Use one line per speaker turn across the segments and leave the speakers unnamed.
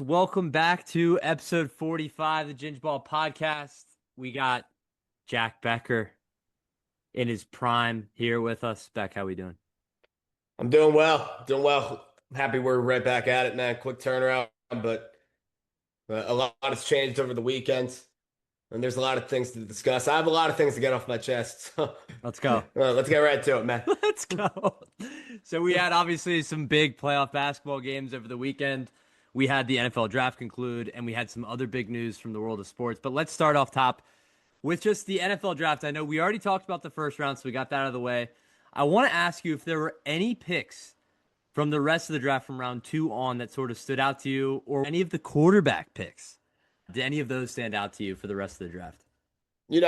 Welcome back to episode 45 of the Ginge Ball podcast. We got Jack Becker in his prime here with us. Beck, how we doing?
I'm doing well. Doing well. Happy we're right back at it, man. Quick turnaround, but a lot has changed over the weekend, and there's a lot of things to discuss. I have a lot of things to get off my chest. So,
Let's go.
let's get right to it, man.
Let's go. So we had obviously some big playoff basketball games over the weekend. We had the NFL draft conclude, and we had some other big news from the world of sports. But let's start off top with just the NFL draft. I know we already talked about the first round, so we got that out of the way. I want to ask you if there were any picks from the rest of the draft from round two on that sort of stood out to you, or any of the quarterback picks. Did any of those stand out to you for the rest of the draft?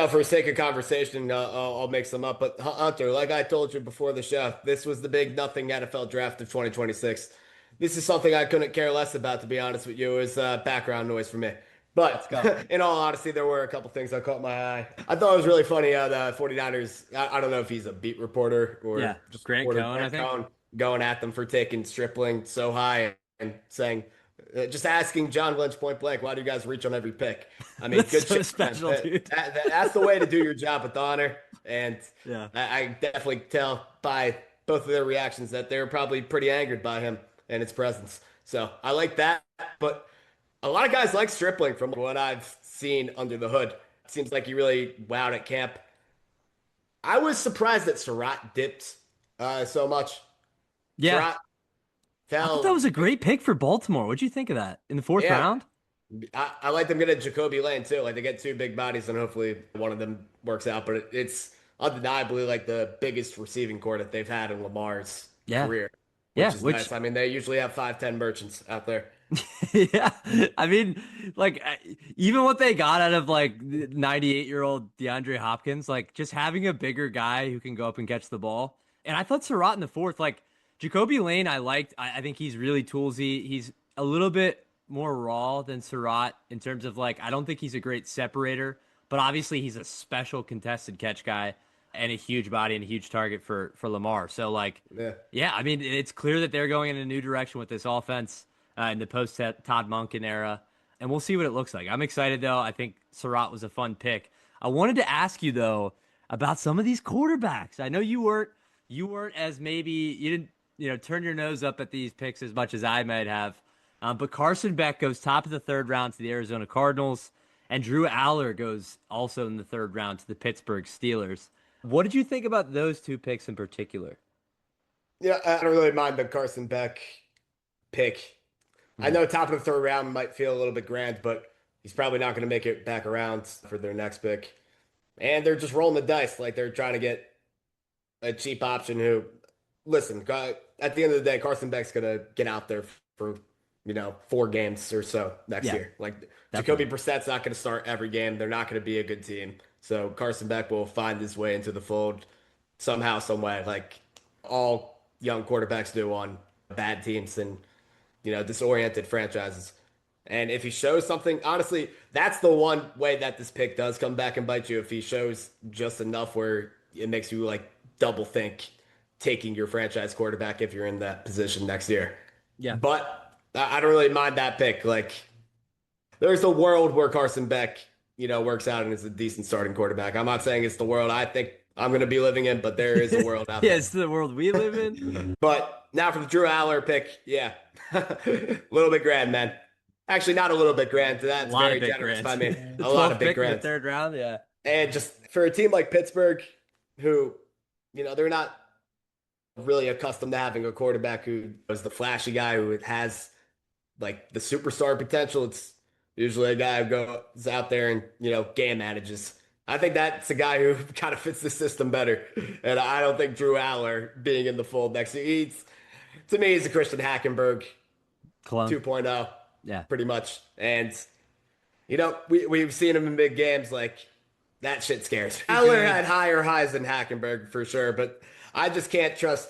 For sake of conversation, I'll make some up. But Hunter, like I told you before the show, this was the big nothing NFL draft of 2026. This is something I couldn't care less about, to be honest with you. It was background noise for me.
Let's
But
go.
in all honesty, there were a couple things that caught my eye. I thought it was really funny how the 49ers, I don't know if he's a beat reporter or
Yeah,
just
Grant
reporter
Cohn, I
Grant
think.
Cohn, going at them for taking Stripling so high and saying, just asking John Lynch point blank, why do you guys reach on every pick? I mean,
That's
good
so
shit, man.
special, dude.
That's the way to do your job with honor. And
Yeah.
I definitely tell by both of their reactions that they're probably pretty angered by him and his presence. So I like that. But a lot of guys like Stripling from what I've seen under the hood. Seems like he really wowed at camp. I was surprised that Surratt dipped so much.
Yeah.
Surratt
I thought that
fell.
was a great pick for Baltimore. What'd you think of that in the fourth
Yeah,
round?
I like them getting Jacoby Lane too. Like they get two big bodies, and hopefully one of them works out. But it's undeniably like the biggest receiving core that they've had in Lamar's
Yeah.
career, which
Yeah.
is
Which
nice. I mean, they usually have 5'10" merchants out there.
yeah, I mean, like even what they got out of like 98-year-old DeAndre Hopkins, like just having a bigger guy who can go up and catch the ball. And I thought Surratt in the fourth, like Jacoby Lane, I liked. I think he's really toolsy. He's a little bit more raw than Surratt in terms of like I don't think he's a great separator, but obviously he's a special contested catch guy and a huge body and a huge target for Lamar. So like,
Yeah.
yeah, I mean, it's clear that they're going in a new direction with this offense in the post Todd Monken era, and we'll see what it looks like. I'm excited though. I think Surratt was a fun pick. I wanted to ask you though about some of these quarterbacks. I know you weren't as maybe you didn't turn your nose up at these picks as much as I might have, but Carson Beck goes top of the third round to the Arizona Cardinals, and Drew Aller goes also in the third round to the Pittsburgh Steelers. What did you think about those two picks in particular?
Yeah, I don't really mind the Carson Beck pick. I
Mhm.
know top of the third round might feel a little bit grand, but he's probably not going to make it back around for their next pick. And they're just rolling the dice like they're trying to get a cheap option who, listen, at the end of the day, Carson Beck's going to get out there for, 4 games or so next
Yeah,
year. Like Jacoby
definitely.
Brissett's not going to start every game. They're not going to be a good team. So Carson Beck will find his way into the fold somehow, some way, like all young quarterbacks do on bad teams and disoriented franchises. And if he shows something, honestly, that's the one way that this pick does come back and bite you. If he shows just enough where it makes you like double think taking your franchise quarterback if you're in that position next year.
Yeah.
But I don't really mind that pick. Like, there's a world where Carson Beck, works out and is a decent starting quarterback. I'm not saying it's the world I think I'm going to be living in, but there is a world out
Yeah,
there.
it's the world we live in.
But now for the Drew Aller pick, yeah, a little bit grand, man. Actually, not a little bit grand.
A
That's
lot of
very
big
generous
grants.
by me.
The
A lot of
12th
big
pick in the
grands.
third round. Yeah.
And just for a team like Pittsburgh, who, they're not really accustomed to having a quarterback who is the flashy guy who has like the superstar potential. It's usually a guy who goes out there and, game manages. I think that's a guy who kind of fits the system better. And I don't think Drew Aller being in the fold next year, to me, he's a Christian Hackenberg
Cologne.
2.0,
Yeah.
pretty much. And, we've seen him in big games. Like, that shit scares me.
Be
Aller
good.
had higher highs than Hackenberg for sure, but I just can't trust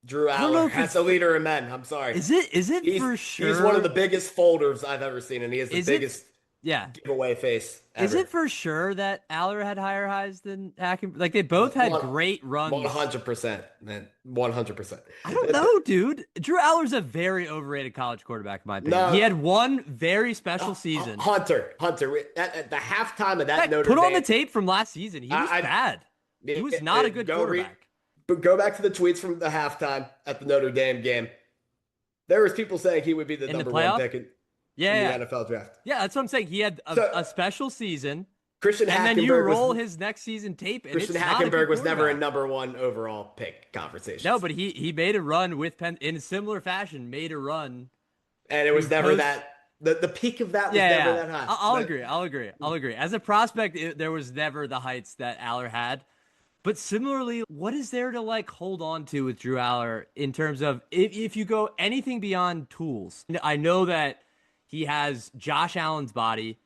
Drew
I don't know
Aller
if
as a
it's
leader of men. I'm sorry.
is it
He's
for
he's one of the
sure?
biggest folders I've ever seen, and he has the
Is it
biggest.
Yeah.
giveaway face
Is
ever.
it for sure that Aller had higher highs than Hackenberg? Like they both had
One,
great runs.
100%, man. 100%.
I don't know, dude. Drew Aller's a very overrated college quarterback, in my opinion. He
No,
had one very special season.
Hunter. At the halftime of that
Heck,
Notre
put on the
Dame,
tape from last season. He was
I,
bad. He was not a good
go read,
quarterback.
but go back to the tweets from the halftime at the Notre Dame game. There was people saying he would be the
In the
number one
playoff?
pick
Yeah,
in the
yeah.
NFL draft.
Yeah, that's what I'm saying. He had
So
a special season,
Christian
and then you
Hackenberg was
roll his next season tape, and
Christian
it's not a good
Hackenberg was never a
quarterback.
number one overall pick
No,
conversations,
but he made a run with Penn in a similar fashion, made a run
and it
through
was never
post.
that. The peak of that was
Yeah,
never
yeah.
that high.
I'll agree. I'll agree. I'll agree. As a prospect, there was never the heights that Aller had. But similarly, what is there to like hold on to with Drew Aller in terms of if you go anything beyond tools? I know that he has Josh Allen's body.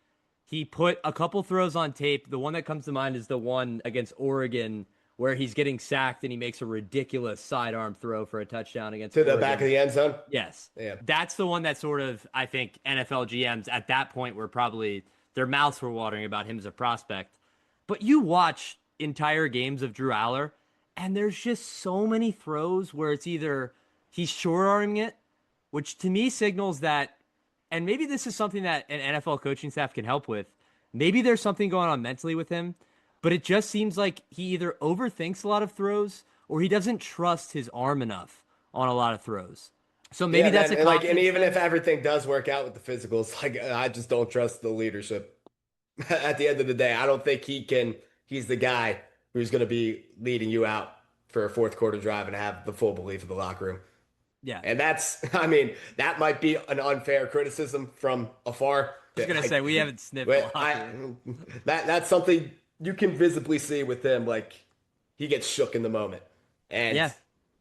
He put a couple throws on tape. The one that comes to mind is the one against Oregon where he's getting sacked and he makes a ridiculous sidearm throw for a touchdown against
To the back
Oregon.
of the end zone.
Yes.
Yeah.
That's the one that sort of, I think, NFL GMs at that point were probably, their mouths were watering about him as a prospect. But you watch entire games of Drew Aller, and there's just so many throws where it's either he's short arming it, which to me signals that, and maybe this is something that an NFL coaching staff can help with. Maybe there's something going on mentally with him, but it just seems like he either overthinks a lot of throws or he doesn't trust his arm enough on a lot of throws. So maybe
Yeah,
that's
man,
a
and like, and
confidence
even
thing.
if everything does work out with the physicals, like I just don't trust the leadership. At the end of the day, I don't think he can. He's the guy who's going to be leading you out for a fourth quarter drive and have the full belief of the locker room.
Yeah.
And that's, I mean, that might be an unfair criticism from afar.
I was going to say, we haven't sniffed the
But
locker room.
that's something you can visibly see with him. Like he gets shook in the moment, and
Yeah.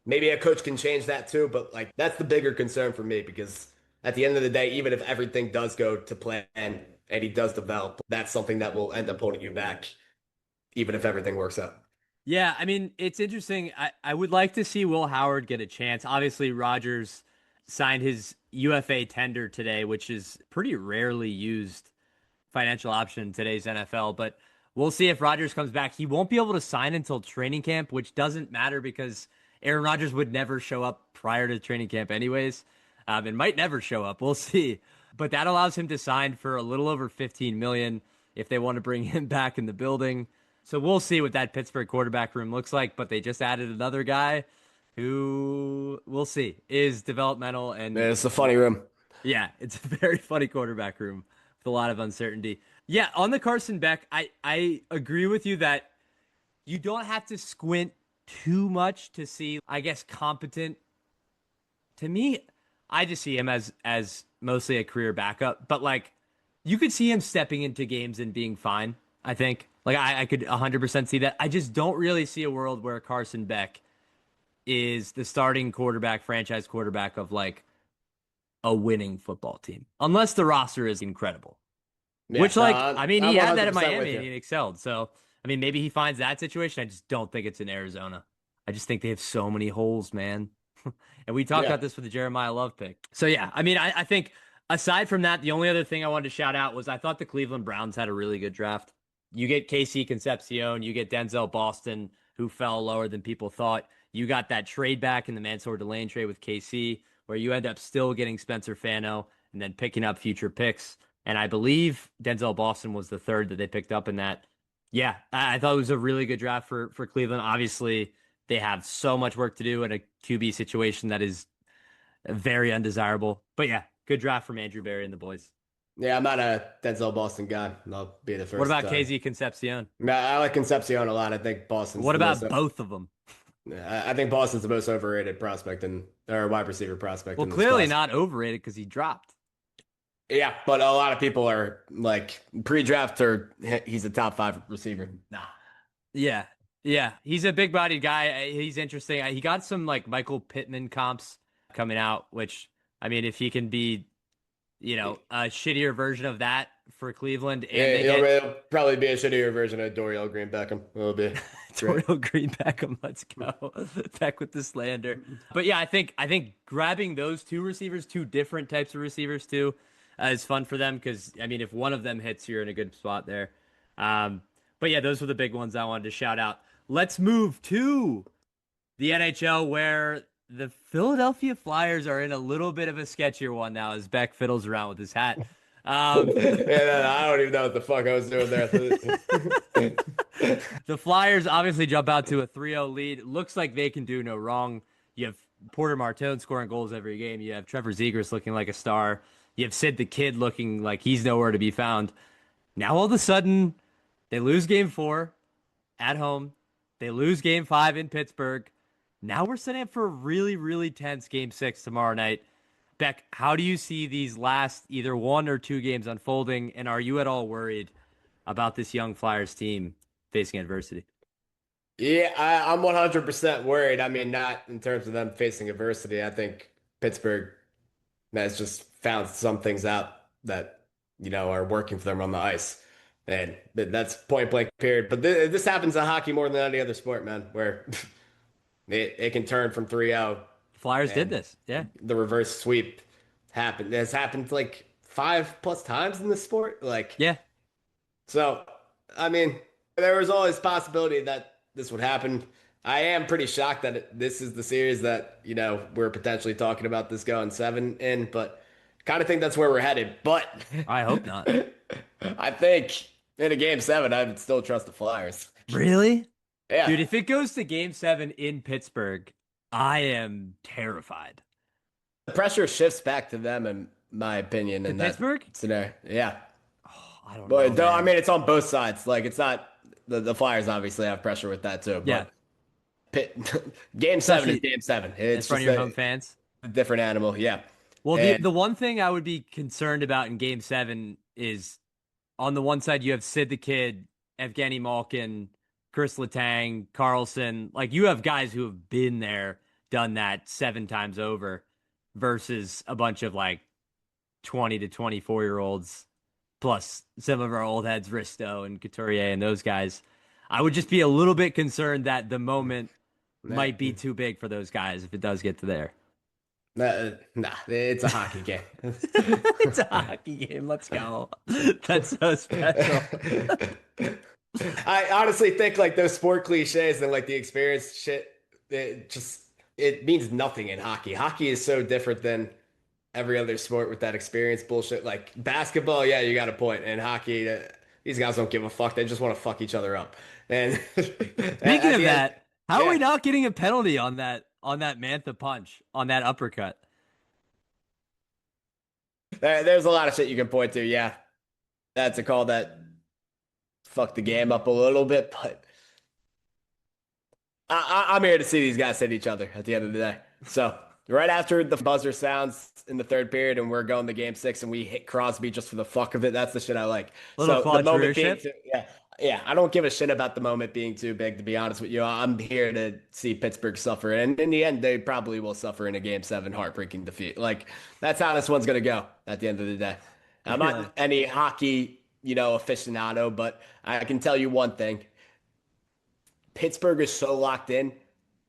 maybe a coach can change that too. But like that's the bigger concern for me because at the end of the day, even if everything does go to plan and he does develop, that's something that will end up holding you back, even if everything works out.
Yeah, I mean, it's interesting. I would like to see Will Howard get a chance. Obviously, Rodgers signed his UFA tender today, which is pretty rarely used financial option in today's NFL. But we'll see if Rodgers comes back. He won't be able to sign until training camp, which doesn't matter because Aaron Rodgers would never show up prior to training camp anyways. And might never show up. We'll see. But that allows him to sign for a little over 15 million if they want to bring him back in the building. So we'll see what that Pittsburgh quarterback room looks like. But they just added another guy who we'll see is developmental and
Man, it's a funny room.
yeah, it's a very funny quarterback room with a lot of uncertainty. Yeah, on the Carson Beck, I agree with you that you don't have to squint too much to see, I guess, competent. To me, I just see him as mostly a career backup, but like you could see him stepping into games and being fine. I think like I could 100% see that. I just don't really see a world where Carson Beck is the starting quarterback, franchise quarterback of like a winning football team, unless the roster is incredible.
Yeah,
Which,
no,
like, I mean,
I'm
he had that at
100% with
Miami and
you.
he excelled. So, I mean, maybe he finds that situation. I just don't think it's in Arizona. I just think they have so many holes, man. And we talked
Yeah,
about this with the Jeremiah Love pick. So, yeah, I mean, I think aside from that, the only other thing I wanted to shout out was I thought the Cleveland Browns had a really good draft. You get Casey Concepcion, you get Denzel Boston, who fell lower than people thought. You got that trade back in the Mansour Delane trade with KC, where you end up still getting Spencer Fano and then picking up future picks. And I believe Denzel Boston was the third that they picked up in that. Yeah, I thought it was a really good draft for Cleveland. Obviously, they have so much work to do in a QB situation that is very undesirable. But yeah, good draft from Andrew Berry and the boys.
yeah, I'm not a Denzel Boston guy. I'll be the
What
first.
about KZ Concepcion?
I like Concepcion a lot. I think Boston's
What
the most.
about both of them?
I think Boston's the most overrated prospect and or wide receiver prospect
Well,
in this
clearly
class.
not overrated because he dropped.
Yeah, but a lot of people are like pre-draft or he's a top five receiver. Nah.
Yeah. Yeah. He's a big bodied guy. He's interesting. He got some like Michael Pittman comps coming out, which, I mean, if he can be, a shittier version of that for Cleveland and
Yeah,
they
it'll probably be a shittier version of Dorial Green Beckham. It'll be great.
Toriel Green Beckham, let's go. Back with the slander. But yeah, I think grabbing those two receivers, two different types of receivers too. is fun for them because I mean, if one of them hits, you're in a good spot there. Um, but yeah, those were the big ones I wanted to shout out. Let's move to the NHL where the Philadelphia Flyers are in a little bit of a sketchier one now as Beck fiddles around with his hat. Um,
Yeah, I don't even know what the fuck I was doing there.
the Flyers obviously jump out to a 3-0 lead. It looks like they can do no wrong. You have Porter Martone scoring goals every game. You have Trevor Zegras looking like a star. You have Sid the Kid looking like he's nowhere to be found. Now all of a sudden, they lose game 4 at home. They lose game 5 in Pittsburgh. Now we're setting up for a really, really tense game 6 tomorrow night. Beck, how do you see these last either one or two games unfolding? And are you at all worried about this young Flyers team facing adversity?
Yeah, I'm 100% worried. I mean, not in terms of them facing adversity. I think Pittsburgh has just found some things out that, are working for them on the ice. And that's point blank period. But this happens in hockey more than any other sport, man, where it can turn from 3-0
Flyers did
and
this. Yeah.
the reverse sweep happened. It's happened like 5+ times in this sport. Like,
Yeah.
so, I mean, there was always possibility that this would happen. I am pretty shocked that this is the series that, we're potentially talking about this going 7 in, but kind of think that's where we're headed. But
I hope not.
I think in a game 7, I would still trust the Flyers.
Really?
Yeah.
Dude, if it goes to game 7 in Pittsburgh, I am terrified.
The pressure shifts back to them, in my opinion,
To
in that
Pittsburgh?
scenario. Yeah.
Oh, I don't know,
But though, I
man.
mean, it's on both sides. Like, it's not the Flyers obviously have pressure with that too,
Yeah.
but Pitt, game 7 is
Especially
game 7.
in
It's
front of
just
your home
a
fans.
different animal. Yeah.
Well, the
And
the one thing I would be concerned about in game 7 is on the one side you have Sid the Kid, Evgeny Malkin, Chris Letang, Carlson. Like you have guys who have been there, done that 7 times over versus a bunch of like 20 to 24-year-olds plus some of our old heads, Risto and Couturier and those guys. I would just be a little bit concerned that the moment might be too big for those guys if it does get to there.
nah, it's a hockey game.
It's a hockey game. Let's go. That's so special.
I honestly think like those sport cliches and like the experience shit, it means nothing in hockey. Hockey is so different than every other sport with that experience bullshit. Like basketball, yeah, you got a point. And hockey, these guys don't give a fuck. They just want to fuck each other up. And
Speaking
at
of
the end,
that, how are we
yeah,
not getting a penalty on that Mantha punch on that uppercut?
there's a lot of shit you can point to. Yeah, that's a call that fucked the game up a little bit, but I'm here to see these guys hit each other at the end of the day. So right after the buzzer sounds in the third period and we're going to game 6 and we hit Crosby just for the fuck of it, that's the shit I like.
Little
So the
Claude Giroux
moment being,
shit.
yeah, I don't give a shit about the moment being too big, to be honest with you. I'm here to see Pittsburgh suffer. And in the end, they probably will suffer in a game 7 heartbreaking defeat. Like, that's how this one's going to go at the end of the day. I'm
Really?
not any hockey, aficionado, but I can tell you one thing. Pittsburgh is so locked in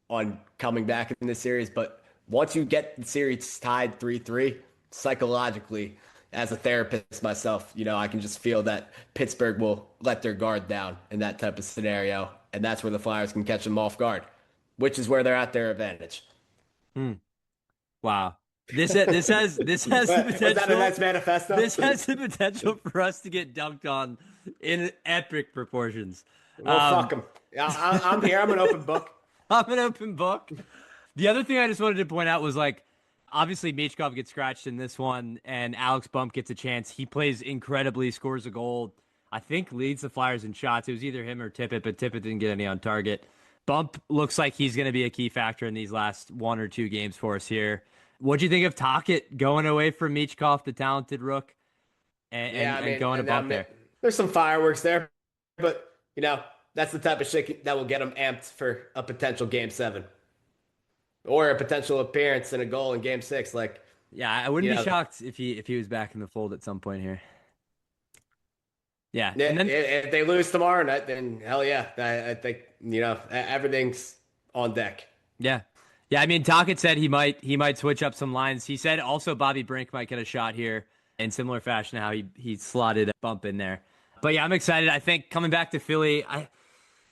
on coming back in this series, but once you get the series tied 3-3, psychologically, as a therapist myself, I can just feel that Pittsburgh will let their guard down in that type of scenario, and that's where the Flyers can catch them off guard, which is where they're at their advantage.
Hmm. Wow. This has the
Was that a
potential.
nice manifesto?
This has the potential for us to get dunked on in epic proportions.
Well, fuck them. I'm here. I'm an open book.
I'm an open book. The other thing I just wanted to point out was like, obviously Michkov gets scratched in this one, and Alex Bump gets a chance. He plays incredibly, scores a goal. I think leads the Flyers in shots. It was either him or Tippett, but Tippett didn't get any on target. Bump looks like he's going to be a key factor in these last one or two games for us here. What'd you think of Tocchet going away from Michkov, the talented rook,
Yeah, I
and
mean,
going to
and I
Bump
mean,
there?
there's some fireworks there, but that's the type of shit that will get them amped for a potential game 7 or a potential appearance and a goal in game 6. Like,
Yeah, I wouldn't
you
be
know,
shocked if he was back in the fold at some point here. Yeah, and then
if they lose tomorrow night, then hell yeah, I think everything's on deck.
yeah. Yeah, I mean Tocchet said he might switch up some lines. He said also Bobby Brink might get a shot here. in similar fashion to how he slotted a bump in there. But yeah, I'm excited. I think coming back to Philly,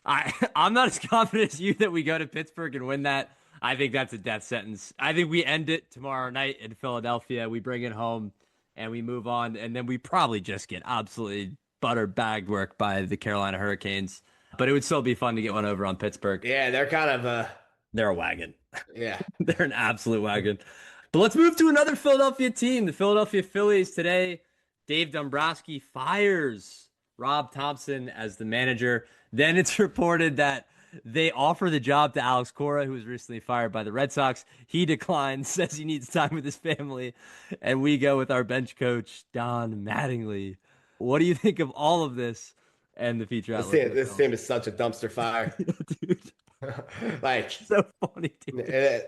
I'm not as confident as you that we go to Pittsburgh and win that. I think that's a death sentence. I think we end it tomorrow night in Philadelphia. We bring it home and we move on, and then we probably just get absolutely butter bagged work by the Carolina Hurricanes. But it would still be fun to get one over on Pittsburgh.
Yeah, they're kind of
They're a wagon.
yeah.
They're an absolute wagon. But let's move to another Philadelphia team, the Philadelphia Phillies. Today, Dave Dombrowski fires Rob Thomson as the manager. Then it's reported that they offer the job to Alex Cora, who was recently fired by the Red Sox. He declines, says he needs time with his family. And we go with our bench coach, Don Mattingly. What do you think of all of this and the future outlook?
This team is such a dumpster fire.
Dude.
Like
So funny, dude.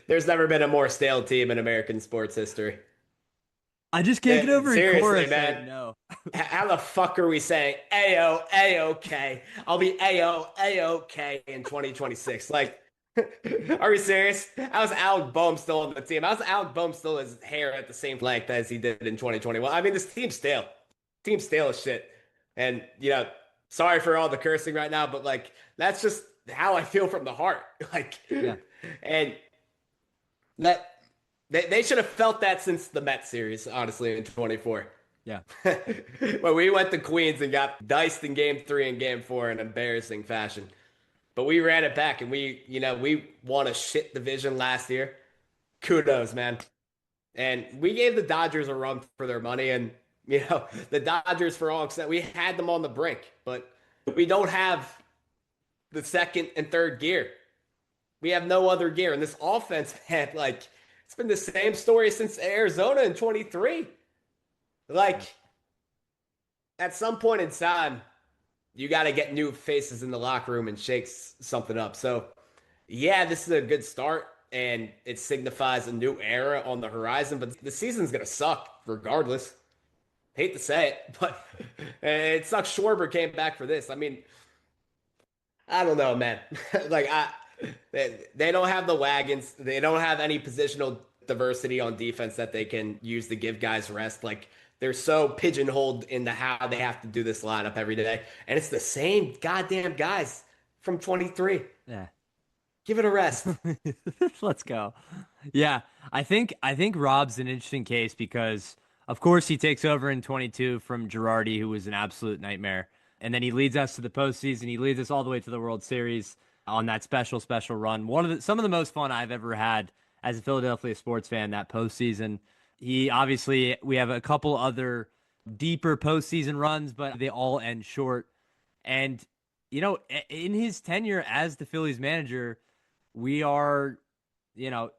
There's never been a more stale team in American sports history.
I just can't get over
Seriously,
Cora
man.
saying no.
How the fuck are we saying Ayo, A-OK? I'll be Ayo, A-OK in 2026. Like, are we serious? How's Alec Boehm still on the team? How's Alec Boehm still his hair at the same length as he did in 2021? I mean, this team's stale. Team's stale as shit. And, sorry for all the cursing right now, but like, that's just how I feel from the heart. Like,
Yeah.
And that they should have felt that since the Mets series, honestly, in 24.
Yeah.
When we went to Queens and got diced in game 3 and game 4 in embarrassing fashion. But we ran it back and we won a shit division last year. Kudos, man. And we gave the Dodgers a run for their money. And, the Dodgers, for all extent, we had them on the brink. But we don't have the second and third gear. We have no other gear. And this offense had, it's been the same story since Arizona in 23. Like, at some point in time, you got to get new faces in the locker room and shake something up. So, yeah, this is a good start, and it signifies a new era on the horizon, but the season's going to suck regardless. Hate to say it, but it sucks Schwarber came back for this. I mean, I don't know, man. They don't have the wagons. They don't have any positional diversity on defense that they can use to give guys rest. Like, they're so pigeonholed into how they have to do this lineup every day. And it's the same goddamn guys from 23.
Yeah.
Give it a rest.
Let's go. Yeah. I think Rob's an interesting case because, of course, he takes over in 22 from Girardi, who was an absolute nightmare. And then he leads us to the postseason. He leads us all the way to the World Series on that special run. Some of the most fun I've ever had as a Philadelphia sports fan, that postseason. We have a couple other deeper postseason runs, but they all end short. And, in his tenure as the Phillies manager, we are,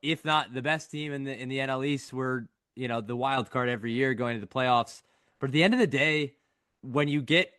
if not the best team in the NL East, we're, the wild card every year going to the playoffs. But at the end of the day, when you get,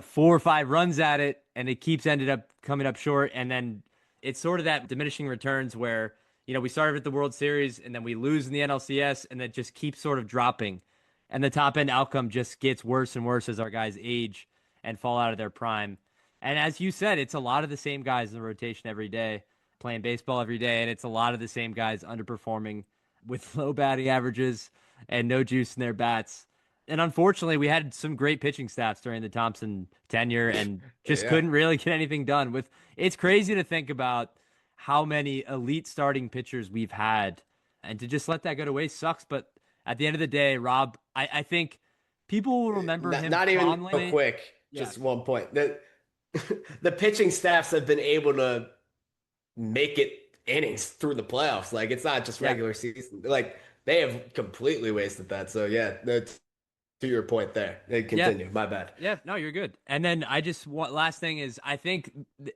4 or 5 runs at it and it keeps ended up coming up short, and then it's sort of that diminishing returns where, we started at the World Series and then we lose in the NLCS and that just keeps sort of dropping. And the top end outcome just gets worse and worse as our guys age and fall out of their prime. And as you said, it's a lot of the same guys in the rotation every day, playing baseball every day. And it's a lot of the same guys underperforming with low batting averages and no juice in their bats. And unfortunately, we had some great pitching staffs during the Thompson tenure and just couldn't really get anything done. It's crazy to think about how many elite starting pitchers we've had, and to just let that go to waste sucks. But at the end of the day, Rob, I think people will remember him
not even
fondly.
real quick. Just one point. The pitching staffs have been able to make it innings through the playoffs. Like, it's not just regular season. Like, they have completely wasted that. So yeah, to your point there. Continue. My bad.
Yeah, no, you're good. And then last thing is, I think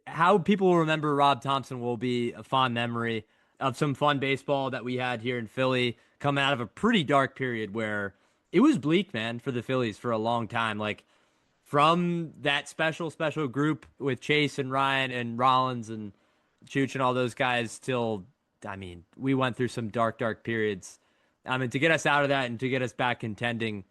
how people will remember Rob Thomson will be a fond memory of some fun baseball that we had here in Philly coming out of a pretty dark period where it was bleak, man, for the Phillies for a long time. Like, from that special group with Chase and Ryan and Rollins and Chooch and all those guys till, we went through some dark periods. To get us out of that and to get us back contending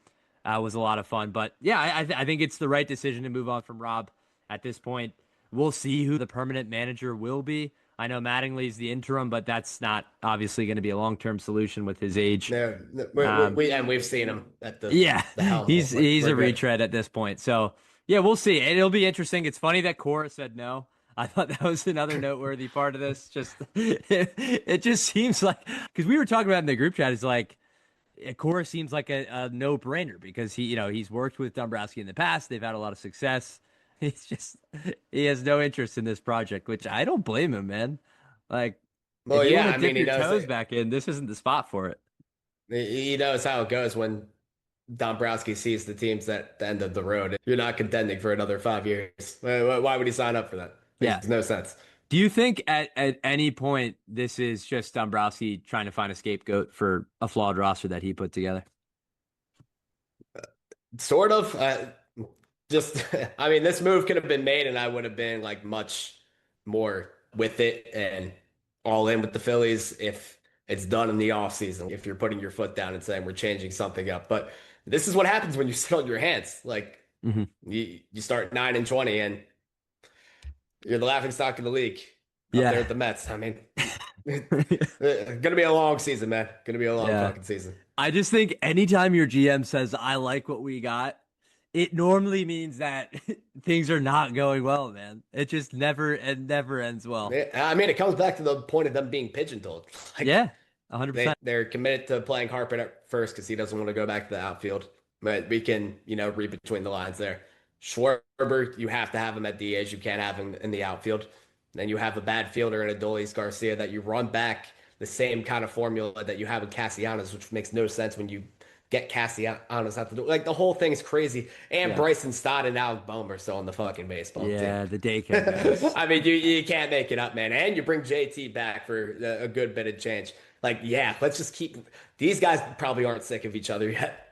was a lot of fun. But yeah, I think it's the right decision to move on from Rob at this point. We'll see who the permanent manager will be. I know Mattingly's the interim, but that's not obviously going to be a long-term solution with his age.
No, no,
Um,
and we've seen him at
yeah,
the helm.
he's
We're
a
good.
retread at this point. So yeah, we'll see. It'll be interesting. It's funny that Cora said no. I thought that was another noteworthy part of this. Just it just seems like because we were talking about it in the group chat. It's like Cora seems like a no-brainer because he's worked with Dombrowski in the past. They've had a lot of success. He's just he has no interest in this project, which I don't blame him, man. Like if
Well,
you want
yeah,
to
I
dip
mean,
your toes back in, this isn't the spot for it.
he knows how it goes when Dombrowski sees the teams at the end of the road. You're not contending for another 5 years. Why would he sign up for that?
Yeah.
Makes no sense.
Do you think at any point this is just Dombrowski trying to find a scapegoat for a flawed roster that he put together?
Sort of. Just, I mean, this move could have been made, and I would have been like much more with it and all in with the Phillies if it's done in the offseason. If you're putting your foot down and saying we're changing something up, but this is what happens when you sit on your hands. Like
Hmm.
you start 9-20, and you're the laughing stock of the league up there
Yeah.
at the Mets. I mean, gonna be a long season, man. Gonna be a long
Yeah.
fucking season.
I just think anytime your GM says, I like what we got, it normally means that things are not going well, man. It never ends well.
I mean, it comes back to the point of them being pigeonholed. Like
Yeah, 100%.
they're committed to playing Harper at first because he doesn't want to go back to the outfield. But we can, read between the lines there. Schwarber, you have to have him at DH. You can't have him in the outfield. Then you have a bad fielder in Adolis Garcia that you run back the same kind of formula that you have in Castellanos, which makes no sense when you get Castellanos out the door. Like the whole thing's crazy. And
Yeah.
Bryson Stott and Alec Bohm are still on the fucking baseball team.
Yeah, the daycare guys.
I mean, you can't make it up, man. And you bring JT back for a good bit of change. Like, yeah, let's just keep. These guys probably aren't sick of each other yet.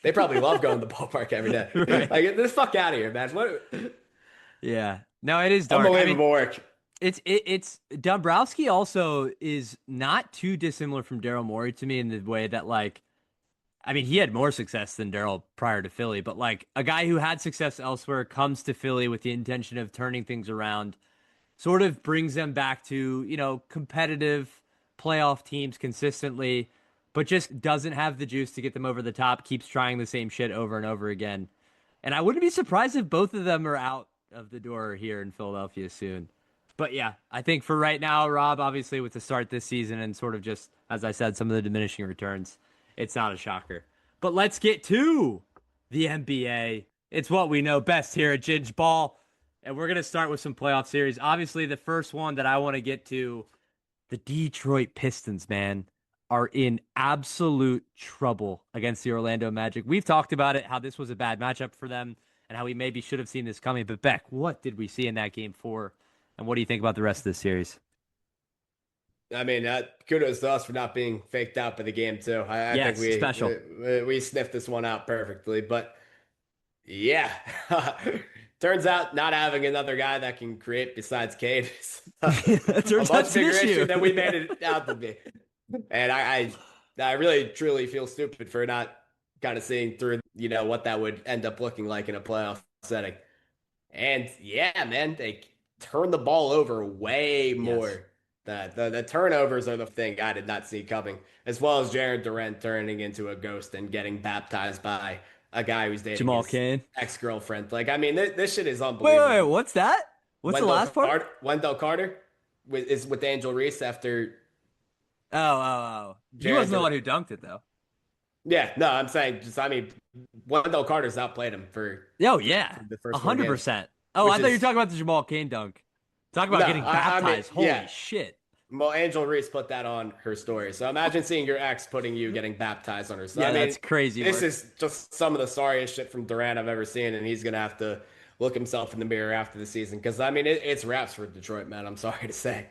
They probably love going to the ballpark every day.
Right.
Like, get the fuck out of here, man. What
Yeah. No, it is dark. I mean,
unbelievable work.
it's Dombrowski also is not too dissimilar from Daryl Morey to me in the way that like I mean he had more success than Daryl prior to Philly, but like a guy who had success elsewhere comes to Philly with the intention of turning things around, sort of brings them back to, competitive playoff teams consistently, but just doesn't have the juice to get them over the top, keeps trying the same shit over and over again. And I wouldn't be surprised if both of them are out of the door here in Philadelphia soon. But yeah, I think for right now, Rob, obviously with the start this season and sort of just, as I said, some of the diminishing returns, it's not a shocker. But let's get to the NBA. It's what we know best here at Ginge Ball. And we're going to start with some playoff series. Obviously, the first one that I want to get to, the Detroit Pistons, man, are in absolute trouble against the Orlando Magic. We've talked about it, how this was a bad matchup for them and how we maybe should have seen this coming. But Beck, what did we see in that game four? And what do you think about the rest of this series?
I mean, kudos to us for not being faked out by the game too. I think
Yes, special.
we sniffed this one out perfectly. But yeah, turns out not having another guy that can create besides Cade is
It
a
turns out
much
it's an
bigger issue
issue.
than we made it out to be. And I really truly feel stupid for not kind of seeing through, what that would end up looking like in a playoff setting. And yeah, man, they turn the ball over way
Yes.
more. The turnovers are the thing I did not see coming, as well as Jared Durant turning into a ghost and getting baptized by a guy who's dating
Jamal
his
Cain.
ex-girlfriend. Like, I mean, this shit is
Wait,
unbelievable.
what's that? What's the last part?
Wendell Carter is with Angel Reese after
Oh. He
Jared
wasn't the
Durant.
one who dunked it, though.
Yeah, no, I'm saying I mean, Wendell Carter's outplayed him
Oh, yeah.
for the first four games,
100%. Oh, I
which
thought you were
is
talking about the Jamal Cain dunk. Talk about
no,
getting
I mean,
baptized. Holy
yeah.
shit.
Well, Angel Reese put that on her story. So imagine seeing your ex putting you getting baptized on her. So
Yeah,
I mean,
that's crazy
this
work.
is just some of the sorriest shit from Durant I've ever seen, and he's gonna have to look himself in the mirror after the season because I mean it's wraps for Detroit, man. I'm sorry to say,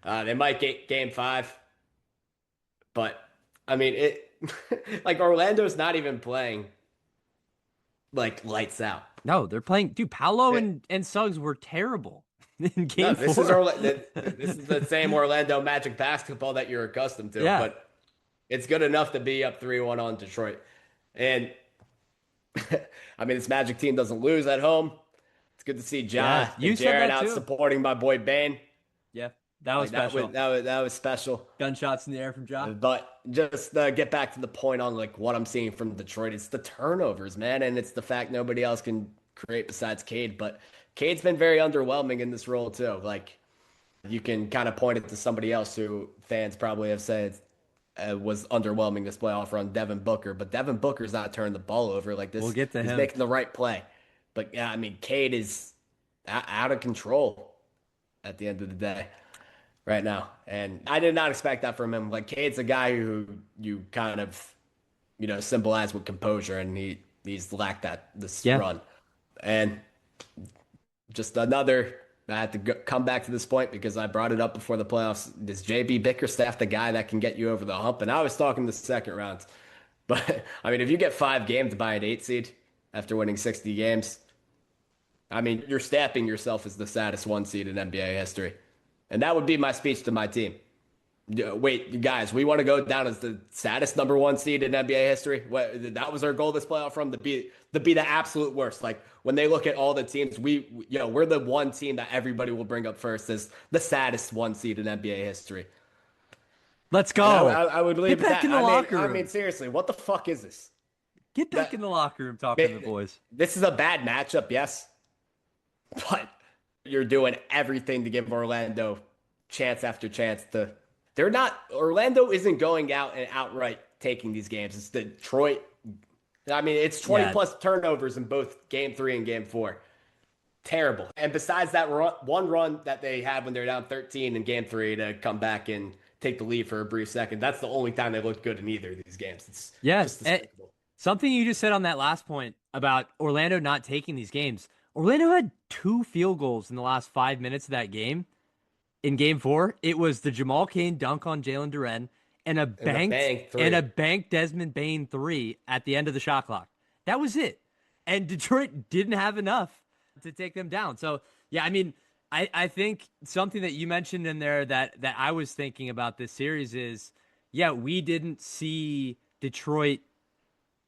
they might get Game 5, but I mean it. Like Orlando's not even playing like lights out.
No, they're playing. Dude, Paolo
It-
and Suggs were terrible in
no,
game four.
This is the same Orlando Magic basketball that you're accustomed to,
Yeah.
but it's good enough to be up 3-1 on Detroit. And I mean, this Magic team doesn't lose at home. It's good to see Ja
Yeah. You
and
said
Jaren
that
out
too.
supporting my boy Bane.
Yeah. That was
Like
special.
that was special.
Gunshots in the air from Ja.
But just get back to the point on like what I'm seeing from Detroit. It's the turnovers, man, and it's the fact nobody else can create besides Cade. But Cade's been very underwhelming in this role too. Like you can kind of point it to somebody else who fans probably have said was underwhelming this playoff run, Devin Booker. But Devin Booker's not turning the ball over like
We'll
this.
get to
He's
him.
making the right play. But yeah, I mean, Cade is out of control at the end of the day right now. And I did not expect that from him. Like Cade's a guy who you kind of, symbolize with composure, and he's lacked that this
Yeah.
run. And just another, I had to come back to this point because I brought it up before the playoffs. Is JB Bickerstaff the guy that can get you over the hump? And I was talking the second round. But I mean, if you get 5 games by an 8 seed after winning 60 games, I mean, you're stamping yourself as the saddest 1 seed in NBA history. And that would be my speech to my team. Wait, guys, we want to go down as the saddest number 1 seed in NBA history. That was our goal this playoff run, to be the absolute worst. Like when they look at all the teams, we're the one team that everybody will bring up first as the saddest 1 seed in NBA history.
Let's
And
go.
I would leave
Get
it at
back
that.
in the locker
I
room.
mean, seriously, what the fuck is this?
Get back
That
in the locker room talking to the boys.
This is a bad matchup, yes, but you're doing everything to give Orlando chance after chance to. They're not. Orlando isn't going out and outright taking these games. It's Detroit. I mean, it's 20
Yeah.
plus turnovers in both game 3 and game 4. Terrible. And besides that one run that they had when they're down 13 in game 3 to come back and take the lead for a brief second, that's the only time they looked good in either of these games. It's
Yeah.
just despicable.
Something you just said on that last point about Orlando not taking these games. Orlando had 2 field goals in the last 5 minutes of that game. In game 4, it was the Jamal Cain dunk on Jalen Duren and a
And the
banked
bang 3.
Desmond Bain 3 at the end of the shot clock. That was it. And Detroit didn't have enough to take them down. So yeah, I mean, I think something that you mentioned in there that I was thinking about this series is, yeah, we didn't see Detroit,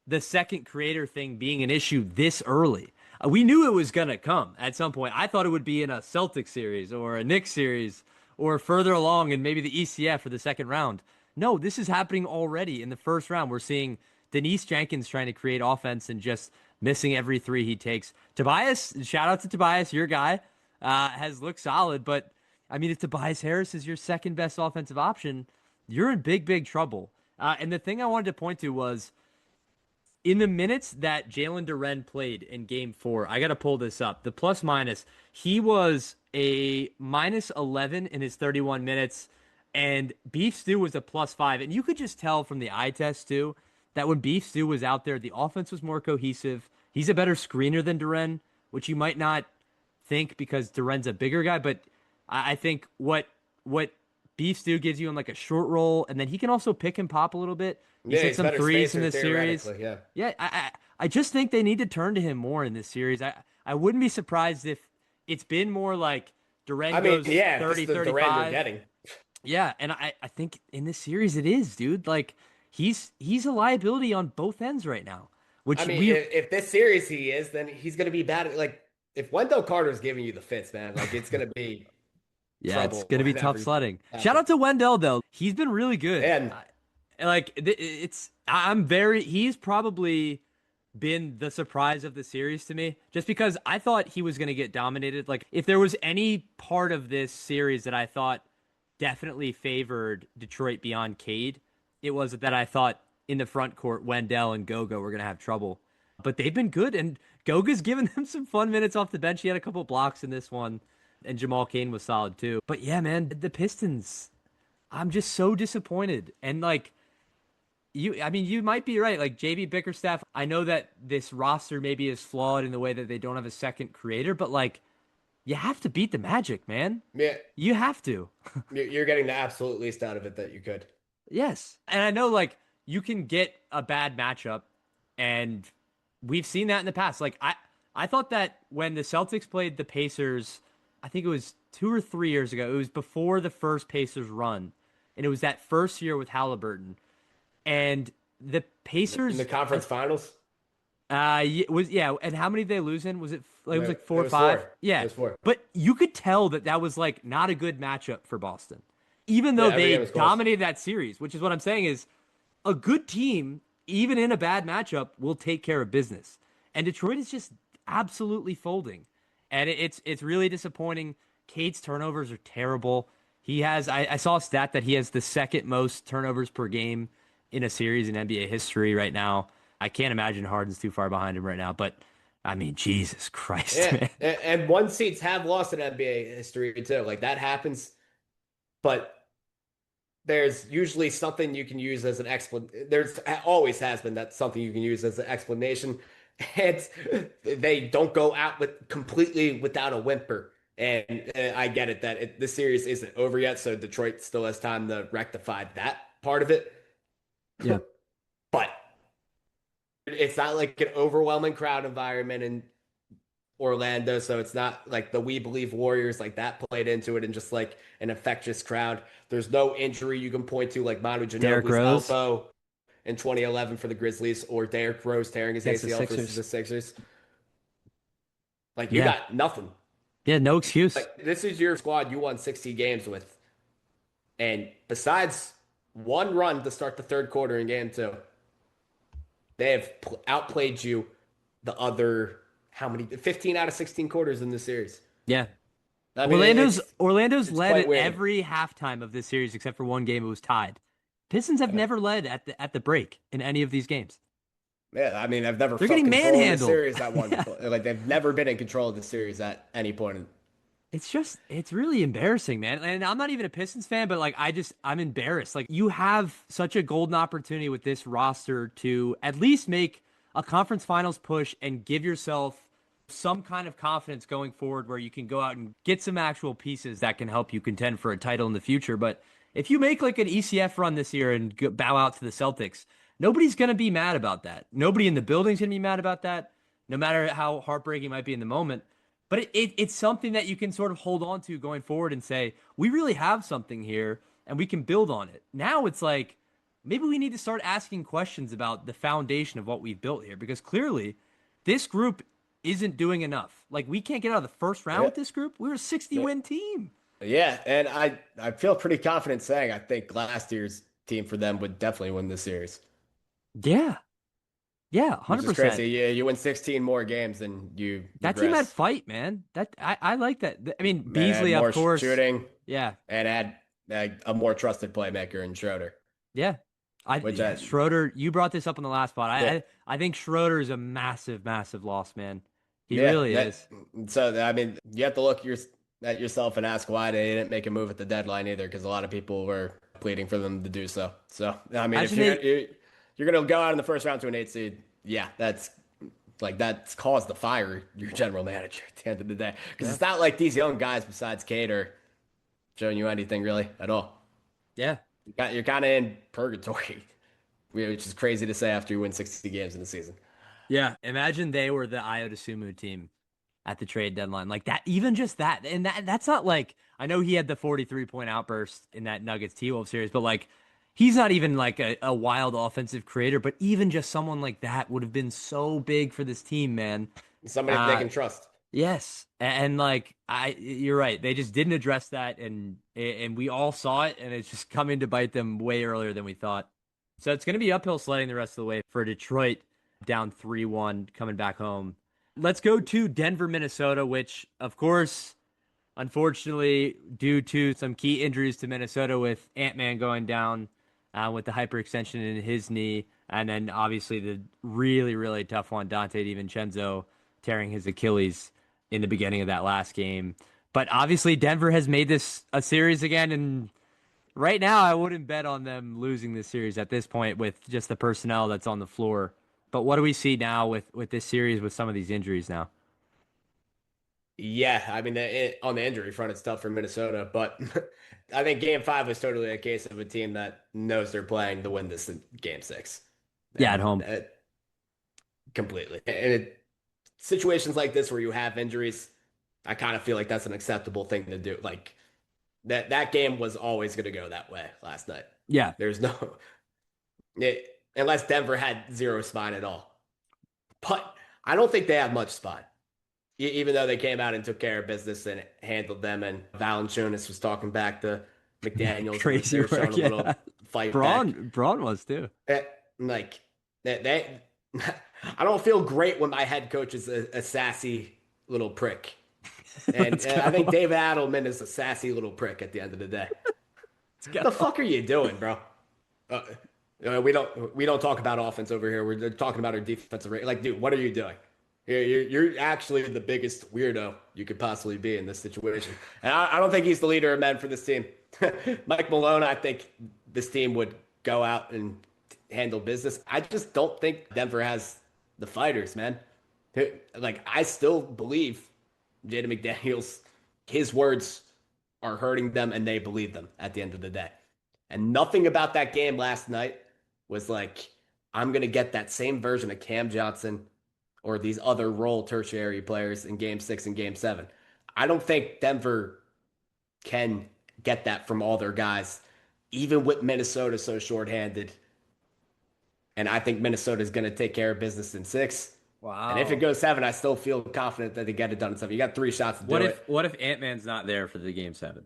the second creator thing, being an issue this early. We knew it was going to come at some point. I thought it would be in a Celtics series or a Knicks series or further along in maybe the ECF for the second round. No, this is happening already in the first round. We're seeing Denise Jenkins trying to create offense and just missing every 3 he takes. Tobias, shout out to Tobias, your guy, has looked solid. But, I mean, if Tobias Harris is your second best offensive option, you're in big, big trouble. And the thing I wanted to point to was, in the minutes that Jalen Duren played in game 4, I got to pull this up. The plus minus, he was a minus 11 in his 31 minutes, and Beef Stew was a plus 5. And you could just tell from the eye test, too, that when Beef Stew was out there, the offense was more cohesive. He's a better screener than Duren, which you might not think because Duren's a bigger guy, but I think what Beef Stew gives you in like a short roll, and then he can also pick and pop a little bit. He's hit
He's
some
better
threes in
spacer
this series.
theoretically, yeah.
Yeah, I just think they need to turn to him more in this series. I wouldn't be surprised if it's been more like Duren
I mean,
goes
yeah,
30,
this is the
35.
Durant you're getting.
Yeah, and I think in this series it is, dude. Like he's a liability on both ends right now. Which
I mean, if this series he is, then he's going to be bad. Like, if Wendell Carter's giving you the fits, man, like, it's going to be
yeah, it's
trouble
gonna be tough
whenever
sledding.
that
Shout out
happens.
to Wendell though; he's been really good.
And
He's probably been the surprise of the series to me, just because I thought he was gonna get dominated. Like, if there was any part of this series that I thought definitely favored Detroit beyond Cade, it was that I thought in the front court, Wendell and Goga were going to have trouble. But they've been good, and Goga's given them some fun minutes off the bench. He had a couple blocks in this one, and Jamal Cain was solid too. But yeah, man, the Pistons, I'm just so disappointed. And like, you might be right. Like JB Bickerstaff, I know that this roster maybe is flawed in the way that they don't have a second creator, but like, you have to beat the Magic, man.
yeah,
You have to.
you're getting the absolute least out of it that you could.
Yes. And I know like you can get a bad matchup, and we've seen that in the past. Like I thought that when the Celtics played the Pacers, I think it was 2 or 3 years ago. It was before the first Pacers run. And it was that first year with Halliburton. And the Pacers
In the conference finals?
And how many did they lose in? Was it like it was like four
It
or
was
five?
four. It
Yeah,
was four.
but you could tell that that was like not a good matchup for Boston, even though
Yeah, every
they
game was close.
dominated that series. Which is what I'm saying is a good team, even in a bad matchup, will take care of business. And Detroit is just absolutely folding, and it's really disappointing. Cade's turnovers are terrible. I saw a stat that he has the second most turnovers per game in a series in NBA history right now. I can't imagine Harden's too far behind him right now, but I mean, Jesus Christ,
Yeah,
man.
and one seeds have lost in NBA history too. Like that happens, but there's usually something you can use as an explanation. There's always has been that something you can use as an explanation, and they don't go out with completely without a whimper. And I get it that the series isn't over yet, so Detroit still has time to rectify that part of it.
Yeah.
But it's not like an overwhelming crowd environment in Orlando, so it's not like the We Believe Warriors like that played into it and just like an infectious crowd. There's no injury you can point to like Manu
Derrick
Ginobili's
Rose
elbow in 2011 for the Grizzlies or Derrick Rose tearing his
against the
ACL versus
Sixers.
the Sixers. Like you
Yeah.
got nothing.
Yeah, no excuse.
Like this is your squad you won 60 games with, and besides one run to start the third quarter in game two, they have outplayed you the other how many 15 out of 16 quarters in this series.
Yeah.
I mean,
Orlando's
it's
led
quite
at
weird.
every halftime of this series except for one game it was tied. Pistons have never led at the break in any of these games.
Yeah, I mean, I've never
They're
felt
getting
control in a
manhandled.
series at one.
Yeah.
Like they've never been in control of the series at any point.
It's really embarrassing, man. And I'm not even a Pistons fan, but like I'm embarrassed. Like you have such a golden opportunity with this roster to at least make a conference finals push and give yourself some kind of confidence going forward where you can go out and get some actual pieces that can help you contend for a title in the future. But if you make like an ECF run this year and bow out to the Celtics, nobody's going to be mad about that. Nobody in the building's going to be mad about that, no matter how heartbreaking it might be in the moment. But it's something that you can sort of hold on to going forward and say, we really have something here and we can build on it. Now it's like, maybe we need to start asking questions about the foundation of what we've built here because clearly this group isn't doing enough. Like, we can't get out of the first round
Yeah,
with this group. We were a 60
yeah,
win team.
yeah. And I feel pretty confident saying I think last year's team for them would definitely win this series,
Yeah. Yeah.
which is
100%.
crazy. Yeah, you win 16 more games than you
That team had
regress.
fight, man. I like that. I mean,
And had
Beasley, of
more
course.
shooting
Yeah.
and had a more trusted playmaker in Schroeder,
Yeah.
which
Yeah, Schroeder, you brought this up on the last spot.
yeah,
I think Schroeder is a massive, massive loss, man. He
yeah,
really is.
so I mean, you have to look at yourself and ask why they didn't make a move at the deadline either, because a lot of people were pleading for them to do so. So I mean, if
Imagine they
you're gonna go out in the first round to an 8 seed, yeah, that's caused to fire your general manager at the end of the day, because
Yeah.
it's not like these young guys besides Cade are showing you anything really at all.
Yeah.
You're kind of in purgatory, which is crazy to say after you win 60 games in the season.
Yeah. Imagine they were the Ayo Dosunmu team at the trade deadline. Like that, even just that. And that's not like I know he had the 43-point outburst in that Nuggets T-Wolves series, but like he's not even like a wild offensive creator, but even just someone like that would have been so big for this team, man.
Somebody they
Uh
can trust.
Yes, and like you're right. They just didn't address that, and we all saw it, and it's just coming to bite them way earlier than we thought. So it's going to be uphill sledding the rest of the way for Detroit, down 3-1, coming back home. Let's go to Denver, Minnesota, which of course, unfortunately, due to some key injuries to Minnesota, with Ant-Man going down with the hyperextension in his knee, and then obviously the really, really tough one, Dante DiVincenzo tearing his Achilles in the beginning of that last game. But obviously, Denver has made this a series again, and right now, I wouldn't bet on them losing this series at this point with just the personnel that's on the floor. But what do we see now with this series with some of these injuries now?
Yeah, I mean, on the injury front, it's tough for Minnesota, but I think Game Five was totally a case of a team that knows they're playing to win this in Game Six,
Yeah, at
and
home.
completely. And situations like this where you have injuries, I kind of feel like that's an acceptable thing to do. Like that game was always going to go that way last night.
Yeah.
There's no unless Denver had zero spine at all. But I don't think they have much spine. Even though they came out and took care of business and handled them, and Valanciunas was talking back to McDaniels, and they
Crazy
were showing
work.
a
Yeah.
little fight back.
Braun was too.
Eh, Like they I don't feel great when my head coach is a sassy little prick. And
Let's
I think
go.
David Adelman is a sassy little prick at the end of the day.
Let's
The
go.
fuck are you doing, bro? Uh, we don't talk about offense over here. We're talking about our defensive rate. Like, dude, what are you doing? You're actually the biggest weirdo you could possibly be in this situation. And I don't think he's the leader of men for this team. Mike Malone, I think this team would go out and handle business. I just don't think Denver has the fighters, man. Like, I still believe Jaden McDaniels, his words are hurting them and they believe them at the end of the day. And nothing about that game last night was like, I'm going to get that same version of Cam Johnson or these other role tertiary players in game 6 and game 7. I don't think Denver can get that from all their guys, even with Minnesota so shorthanded. And I think Minnesota is going to take care of business in 6. And if it
Wow.
goes 7, I still feel confident that they get it done in 7. You got 3 shots to do it.
What if Ant-Man's not there for the game 7?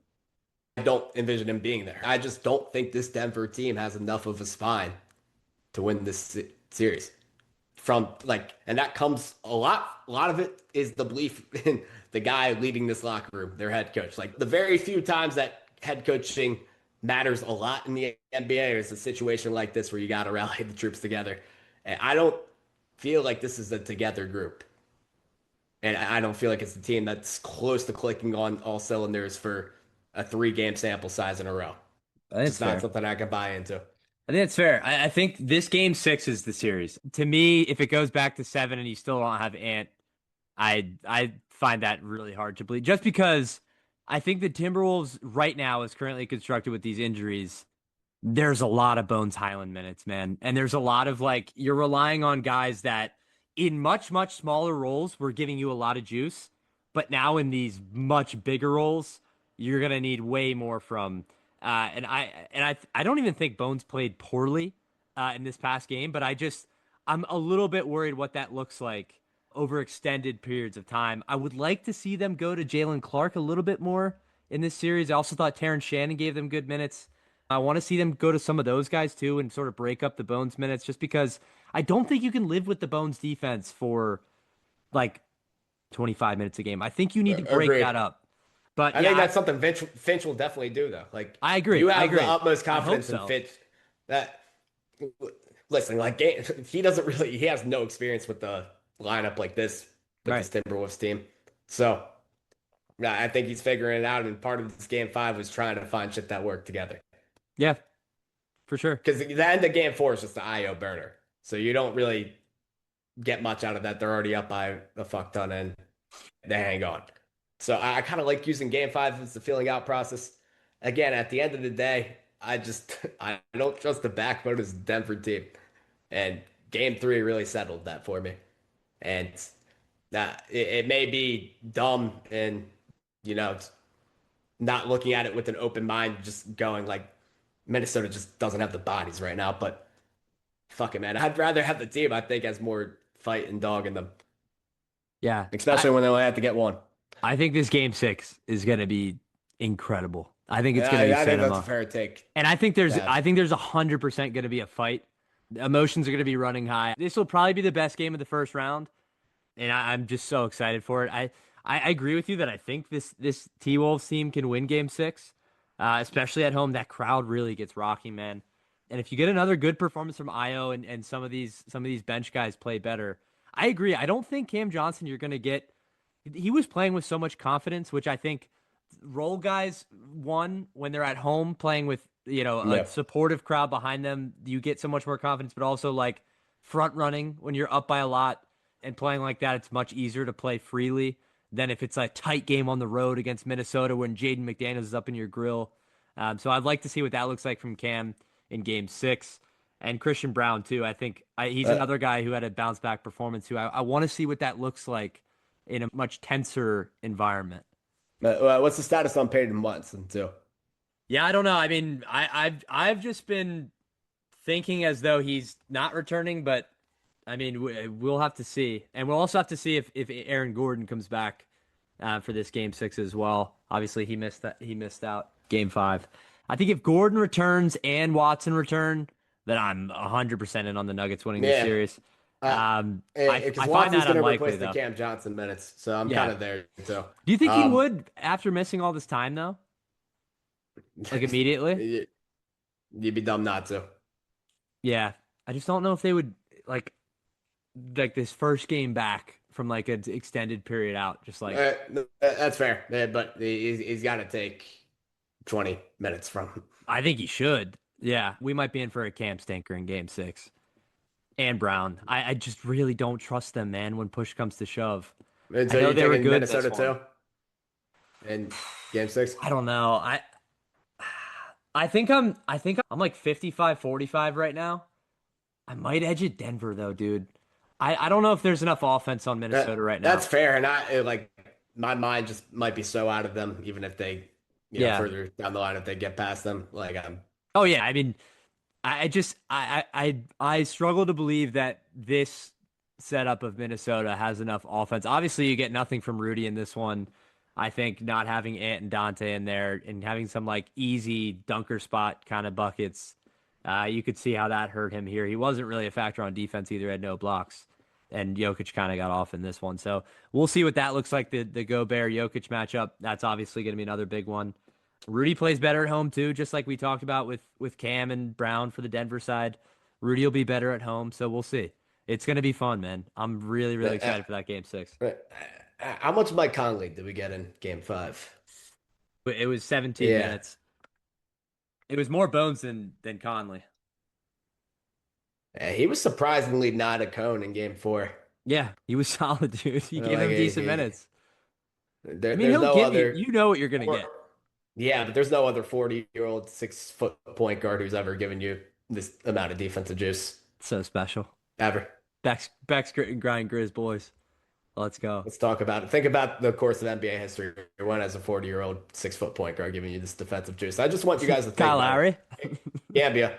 I don't envision him being there. I just don't think this Denver team has enough of a spine to win this series. From like, and that comes a lot. A lot of it is the belief in the guy leading this locker room, their head coach. Like the very few times that head coaching matters a lot in the NBA is a situation like this where you got to rally the troops together. And I don't feel like this is a together group. And I don't feel like it's a team that's close to clicking on all cylinders for a 3-game sample size in a row.
I think it's
Just not
fair.
something I can buy into.
I think that's fair. I think this game 6 is the series. To me, if it goes back to 7 and you still don't have Ant, I find that really hard to believe. Just because I think the Timberwolves right now is currently constructed with these injuries. There's a lot of Bones Highland minutes, man. And there's a lot of like you're relying on guys that in much, much smaller roles were giving you a lot of juice. But now in these much bigger roles, you're gonna need way more from and I don't even think Bones played poorly in this past game, but I'm a little bit worried what that looks like over extended periods of time. I would like to see them go to Jalen Clark a little bit more in this series. I also thought Terrence Shannon gave them good minutes. I want to see them go to some of those guys too and sort of break up the Bones minutes just because I don't think you can live with the Bones defense for like 25 minutes a game. I think you need to break
Agree.
that up. But
I
yeah,
think that's something Finch will definitely do, though. Like,
I agree.
you
I
have the
agree.
utmost
I hope
confidence in
so.
Finch that, listen, like, he doesn't really, he has no experience with the lineup like this with
Right.
this Timberwolves team. So, yeah, I think he's figuring it out. And part of this game 5 was trying to find shit that worked together.
Yeah, for sure.
Because the end of game 4 is just the IO burner. So you don't really get much out of that. They're already up by a fuck ton and they hang on. So I kind of like using game 5 as the feeling out process. Again, at the end of the day, I don't trust the backbone of this Denver team. And game 3 really settled that for me. And that it may be dumb and you know not looking at it with an open mind, just going like Minnesota just doesn't have the bodies right now. But fuck it, man. I'd rather have the team I think has more fight and dog in them,
Yeah.
especially when they only have to get one.
I think this game 6 is going to be incredible. I think it's
Yeah,
going to be
I think that's a
cinema.
fair take
And
to have.
I think there's 100% going to be a fight. The emotions are going to be running high. This will probably be the best game of the first round, and I'm just so excited for it. I agree with you that I think this T Wolves team can win Game 6, especially at home. That crowd really gets rocking, man. And if you get another good performance from Io and some of these bench guys play better, I agree. I don't think Cam Johnson you're going to get. He was playing with so much confidence, which I think role guys one when they're at home playing with a
Yeah.
supportive crowd behind them, you get so much more confidence. But also like front running when you're up by a lot and playing like that, it's much easier to play freely than if it's a tight game on the road against Minnesota when Jaden McDaniels is up in your grill. So I'd like to see what that looks like from Cam in Game 6 and Christian Brown too. I think he's
Uh,
another guy who had a bounce back performance. Who I want to see what that looks like in a much tenser environment.
what's the status on Peyton Munson too?
Yeah, I don't know. I mean, I've just been thinking as though he's not returning, but I mean, we'll have to see, and we'll also have to see if Aaron Gordon comes back for this game six as well. Obviously, he missed out game five. I think if Gordon returns and Watson return, then I'm 100% in on the Nuggets winning this
Yeah,
series.
because
I find
Watson's
that
going to
unlikely
replace the
though.
Cam Johnson minutes, so I'm kind
Yeah.
of there too.
Do you think he
Um,
would after missing all this time though? Like immediately?
you'd be dumb not to.
Yeah. I just don't know if they would like this first game back from like an extended period out. Just like
That's fair, but he's got to take 20 minutes from him.
I think he should. Yeah, we might be in for a camp stinker in game six. And Brown. I just really don't trust them, man, when push comes to shove.
And
I
so
know
you're
they were
taking
good this
Minnesota
one.
too in game six?
I don't know. I think I'm like 55-45 right now. I might edge it Denver though, dude. I don't know if there's enough offense on Minnesota right
That's
now.
fair, and like my mind just might be so out of them, even if they,
Yeah.
further down the line, if they get past them, like I'm.
Oh yeah. I mean, I just I struggle to believe that this setup of Minnesota has enough offense. Obviously, you get nothing from Rudy in this one. I think not having Ant and Dante in there and having some like easy dunker spot kind of buckets, you could see how that hurt him here. He wasn't really a factor on defense either, had no blocks. And Jokic kind of got off in this one. So we'll see what that looks like. The Gobert Jokic matchup. That's obviously going to be another big one. Rudy plays better at home too, just like we talked about with Cam and Brown for the Denver side. Rudy will be better at home, so we'll see. It's going to be fun, man. I'm really, really excited for that game six.
How much Mike Conley did we get in game five?
But it was 17
Yeah.
minutes. It was more Bones than Conley.
He was surprisingly not a cone in game four.
Yeah, he was solid, dude. He gave
Like
him decent minutes. I mean,
there's
he'll
no
give you.
other.
You know what you're going to
Or,
get.
yeah, but there's no other 40-year-old 6 foot point guard who's ever given you this amount of defensive juice
So special.
ever.
Beck's grit and grind Grizz boys. Let's go.
Let's talk about it. Think about the course of NBA history. When as a 40-year-old 6 foot point guard giving you this defensive juice. I just want you guys to think
Kyle
about
Lowry.
it. Gambia.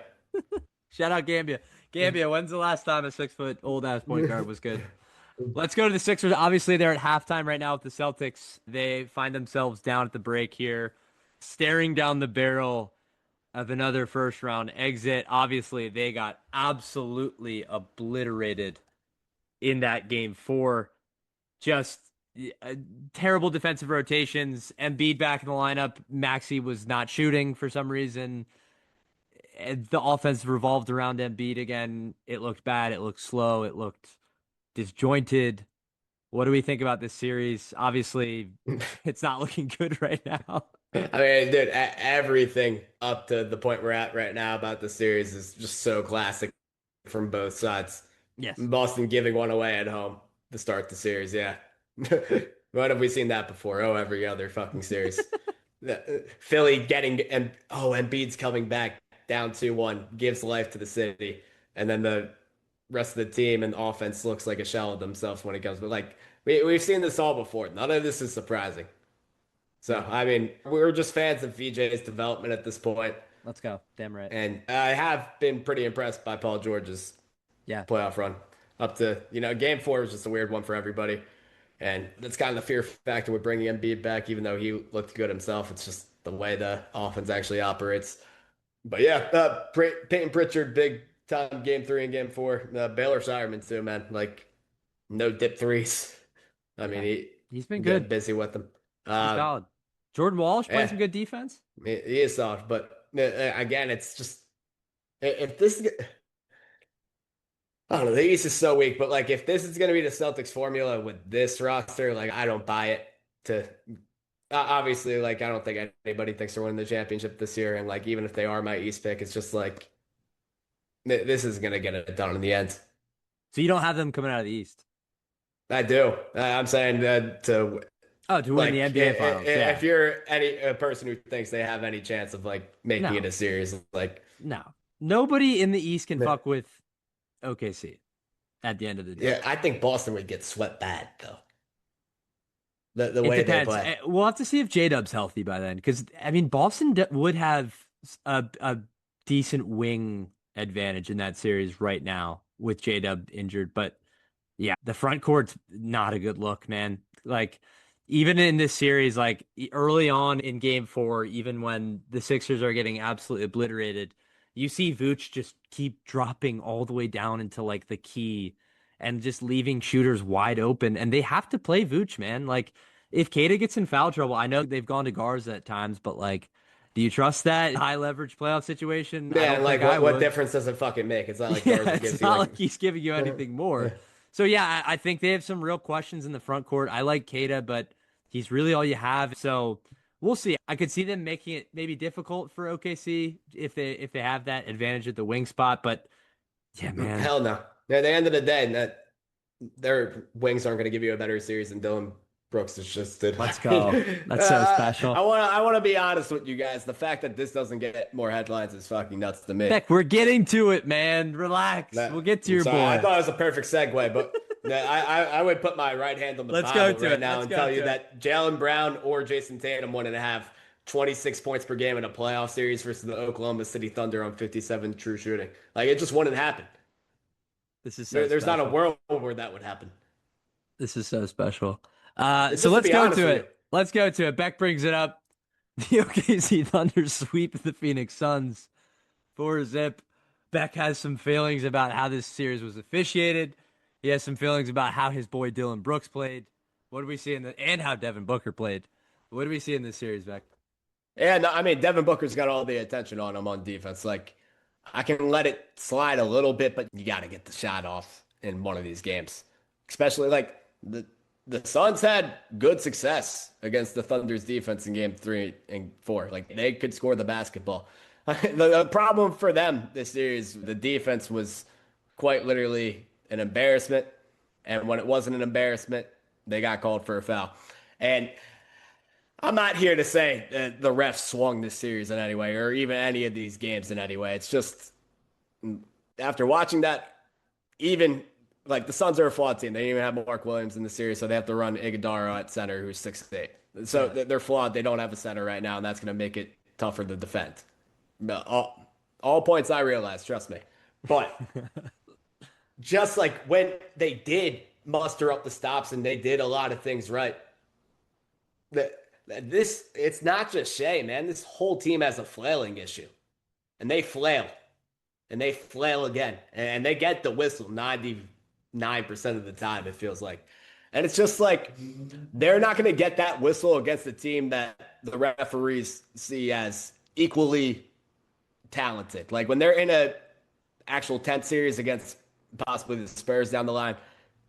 Shout out Gambia. Gambia, when's the last time a 6 foot old ass point guard was good? Let's go to the Sixers. Obviously, they're at halftime right now with the Celtics. They find themselves down at the break here, staring down the barrel of another first round exit. Obviously, they got absolutely obliterated in that game four. Just terrible defensive rotations. Embiid back in the lineup. Maxey was not shooting for some reason. The offense revolved around Embiid again. It looked bad. It looked slow. It looked disjointed. What do we think about this series? Obviously, it's not looking good right now.
I mean, dude, everything up to the point we're at right now about the series is just so classic from both sides.
Yes.
Boston giving one away at home to start the series. Yeah. When have we seen that before? Oh, every other fucking series. Philly getting and Embiid's coming back down 2-1, gives life to the city, and then the rest of the team and offense looks like a shell of themselves when it comes. But like we've seen this all before. None of this is surprising. So I mean, we're just fans of VJ's development at this point,
Let's go. Damn right.
and I have been pretty impressed by Paul George's
Yeah.
playoff run up to game four was just a weird one for everybody. And that's kind of the fear factor with bringing Embiid back, even though he looked good himself. It's just the way the offense actually operates. But yeah, Peyton Pritchard, big time game three and game four. Baylor Shireman too, man. Like no dip threes. I mean,
He's been
getting
good.
busy with them.
He's solid. Jordan Walsh playing
Yeah,
some good defense.
he is soft, but again, it's just if this. I don't know. The East is so weak, but like if this is going to be the Celtics formula with this roster, like I don't buy it. To obviously, like I don't think anybody thinks they're winning the championship this year, and like even if they are my East pick, it's just like this is going to get it done in the end.
So you don't have them coming out of the East.
I do. I'm saying to
To win
like
the NBA Finals. Yeah.
if you're a person who thinks they have any chance of like making
No.
it a series, like
No. Nobody in the East can fuck with OKC at the end of the day.
yeah, I think Boston would get swept bad though. The
It
way they
depends.
play.
We'll have to see if J-Dub's healthy by then. Because, I mean, Boston would have a decent wing advantage in that series right now with J-Dub injured. But yeah, the front court's not a good look, man. Like even in this series, like early on in game four, even when the Sixers are getting absolutely obliterated, you see Vooch just keep dropping all the way down into like the key and just leaving shooters wide open. And they have to play Vooch, man. Like if Kata gets in foul trouble, I know they've gone to Garza at times, but like, do you trust that high leverage playoff situation? I don't
Man,
think
like
I
what
would.
difference does it fucking make? It's not like
Yeah,
Garza
it's
gives you
not
like
like he's giving you anything more. So yeah, I think they have some real questions in the front court. I like Kata, but he's really all you have. So we'll see. I could see them making it maybe difficult for OKC if they have that advantage at the wing spot. But yeah, man,
hell no. At the end of the day, that their wings aren't going to give you a better series than Dylan Brooks has just did.
let's go. That's so
I
special.
want to I want to be honest with you guys. The fact that this doesn't get more headlines is fucking nuts to me.
Beck, we're getting to it, man. Relax. We'll get to
I'm
your
sorry, I
boy.
thought it was a perfect segue, but I would put my right hand on the
Let's go
Bible
to
right
it.
now
Let's
and
go
tell you
to it.
that Jalen Brown or Jason Tatum wouldn't have 26 points per game in a playoff series versus the Oklahoma City Thunder on 57 true shooting. Like it just wouldn't happen.
This is so
There's not a
special.
world where that would happen.
This is so special.
And
So
just to
let's
be
go
honest
to
with you,
it. Let's go to it. Beck brings it up. The OKC Thunder sweep the Phoenix Suns 4-zip. Beck has some feelings about how this series was officiated. He has some feelings about how his boy Dylan Brooks played. What do we see and how Devin Booker played? What do we see in this series, Beck?
yeah, no, I mean Devin Booker's got all the attention on him on defense. Like I can let it slide a little bit, but you got to get the shot off in one of these games. Especially like the Suns had good success against the Thunder's defense in game 3 and 4. Like they could score the basketball. The problem for them this series, the defense was quite literally an embarrassment. And when it wasn't an embarrassment, they got called for a foul. And I'm not here to say that the refs swung this series in any way or even any of these games in any way. It's just after watching that, even like the Suns are a flawed team. They didn't even have Mark Williams in the series, so they have to run Iguodala at center, who's 6'8". So
Yeah.
they're flawed. They don't have a center right now, and that's going to make it tougher to defend. All points I realize, trust me. But just like when they did muster up the stops and they did a lot of things right, that this it's not just Shea, man. This whole team has a flailing issue, and they flail, and they flail again, and they get the whistle 99% of the time. It feels like, and it's just like they're not going to get that whistle against a team that the referees see as equally talented. Like when they're in a actual 10th series against possibly the Spurs down the line,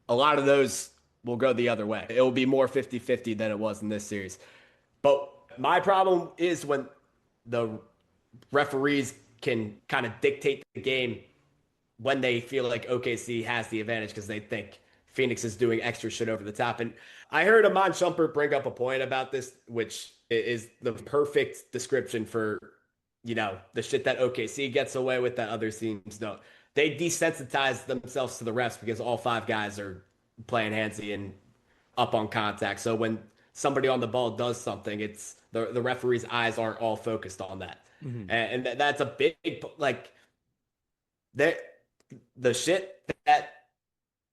a lot of those will go the other way. It will be more 50-50 than it was in this series. But my problem is when the referees can kind of dictate the game when they feel like OKC has the advantage because they think Phoenix is doing extra shit over the top. And I heard Amon Shumpert bring up a point about this, which is the perfect description for, the shit that OKC gets away with that other teams don't. They desensitize themselves to the refs because all five guys are playing handsy and up on contact. So when somebody on the ball does something, it's the referee's eyes aren't all focused on that.
Mhm.
And that's a big, like, that the shit that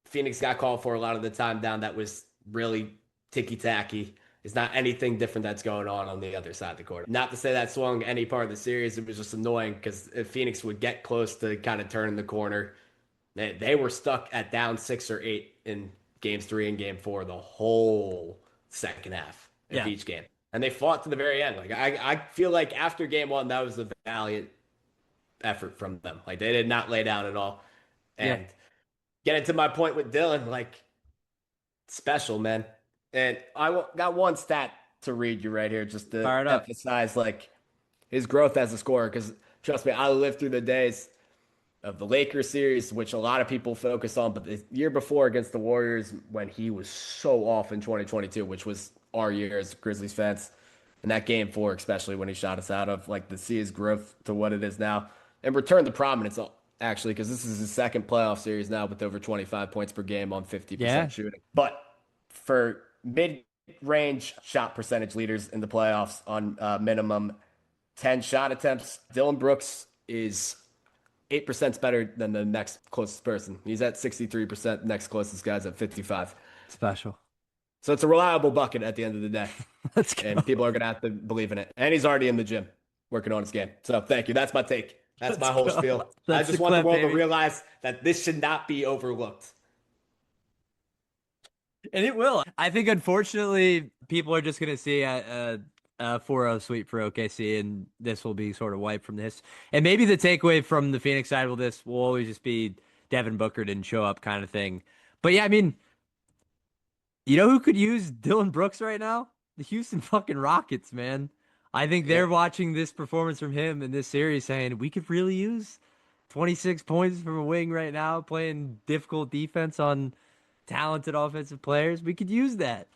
Phoenix got called for a lot of the time down that was really ticky tacky is not anything different that's going on the other side of the court. Not to say that swung any part of the series. It was just annoying because if Phoenix would get close to kind of turning the corner, they were stuck at down 6 or 8 in games 3 and game 4 the whole second half of
Yeah.
each game. And they fought to the very end. Like I feel like after game 1, that was a valiant effort from them. Like they did not lay down at all.
Yeah.
And getting to my point with Dylan, like special, man. And got one stat to read you right here just to
Fire it up.
emphasize like his growth as a scorer. Because trust me, I lived through the days of the Lakers series, which a lot of people focus on, but the year before against the Warriors, when he was so off in 2022, which was our year as Grizzlies fans, and that game 4, especially when he shot us out of, like to see his growth to what it is now and return to prominence, actually, because this is his second playoff series now with over 25 points per game on
Yeah.
50% shooting. But for mid-range shot percentage leaders in the playoffs on minimum 10 shot attempts, Dylan Brooks is 8% better than the next closest person. He's at 63%. Next closest guy's at 55.
Special.
So it's a reliable bucket at the end of the day.
Let's
And
go.
people are going to have to believe in it. And he's already in the gym working on his game. So thank you. That's my take. That's
Let's
my whole
go.
spiel. I
That's the
just want the
clip,
world to
baby.
realize that this should not be overlooked.
And it will. I think, unfortunately, people are just going to see a 4-0 sweep for OKC, and this will be sort of wiped from this. And maybe the takeaway from the Phoenix side of this will always just be Devin Booker didn't show up kind of thing. But yeah, I mean, you know who could use Dylan Brooks right now? The Houston fucking Rockets, man. I think they're
Yep.
watching this performance from him in this series saying, we could really use 26 points from a wing right now, playing difficult defense on talented offensive players. We could use that.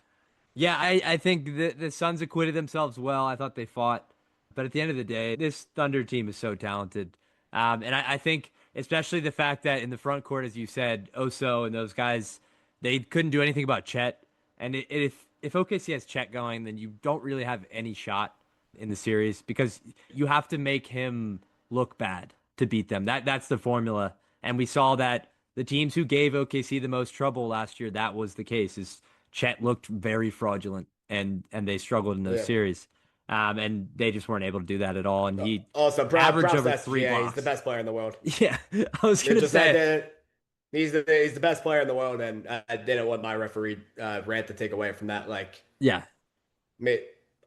Yeah, I think the Suns acquitted themselves well. I thought they fought. But at the end of the day, this Thunder team is so talented. And I think especially the fact that in the front court, as you said, Oso and those guys, they couldn't do anything about Chet. And if OKC has Chet going, then you don't really have any shot in the series because you have to make him look bad to beat them. That's the formula. And we saw that the teams who gave OKC the most trouble last year, that was the case. Is Chet looked very fraudulent and they struggled in those
Yeah.
series. And they just weren't able to do that at all. And he
Also,
averaged
props to
over three
SGA. He's the
blocks.
best player in the world.
Yeah, I was
It
gonna
just had
say,
to, he's the best player in the world, and I didn't want my referee rant to take away from that. Like,
yeah,
ma-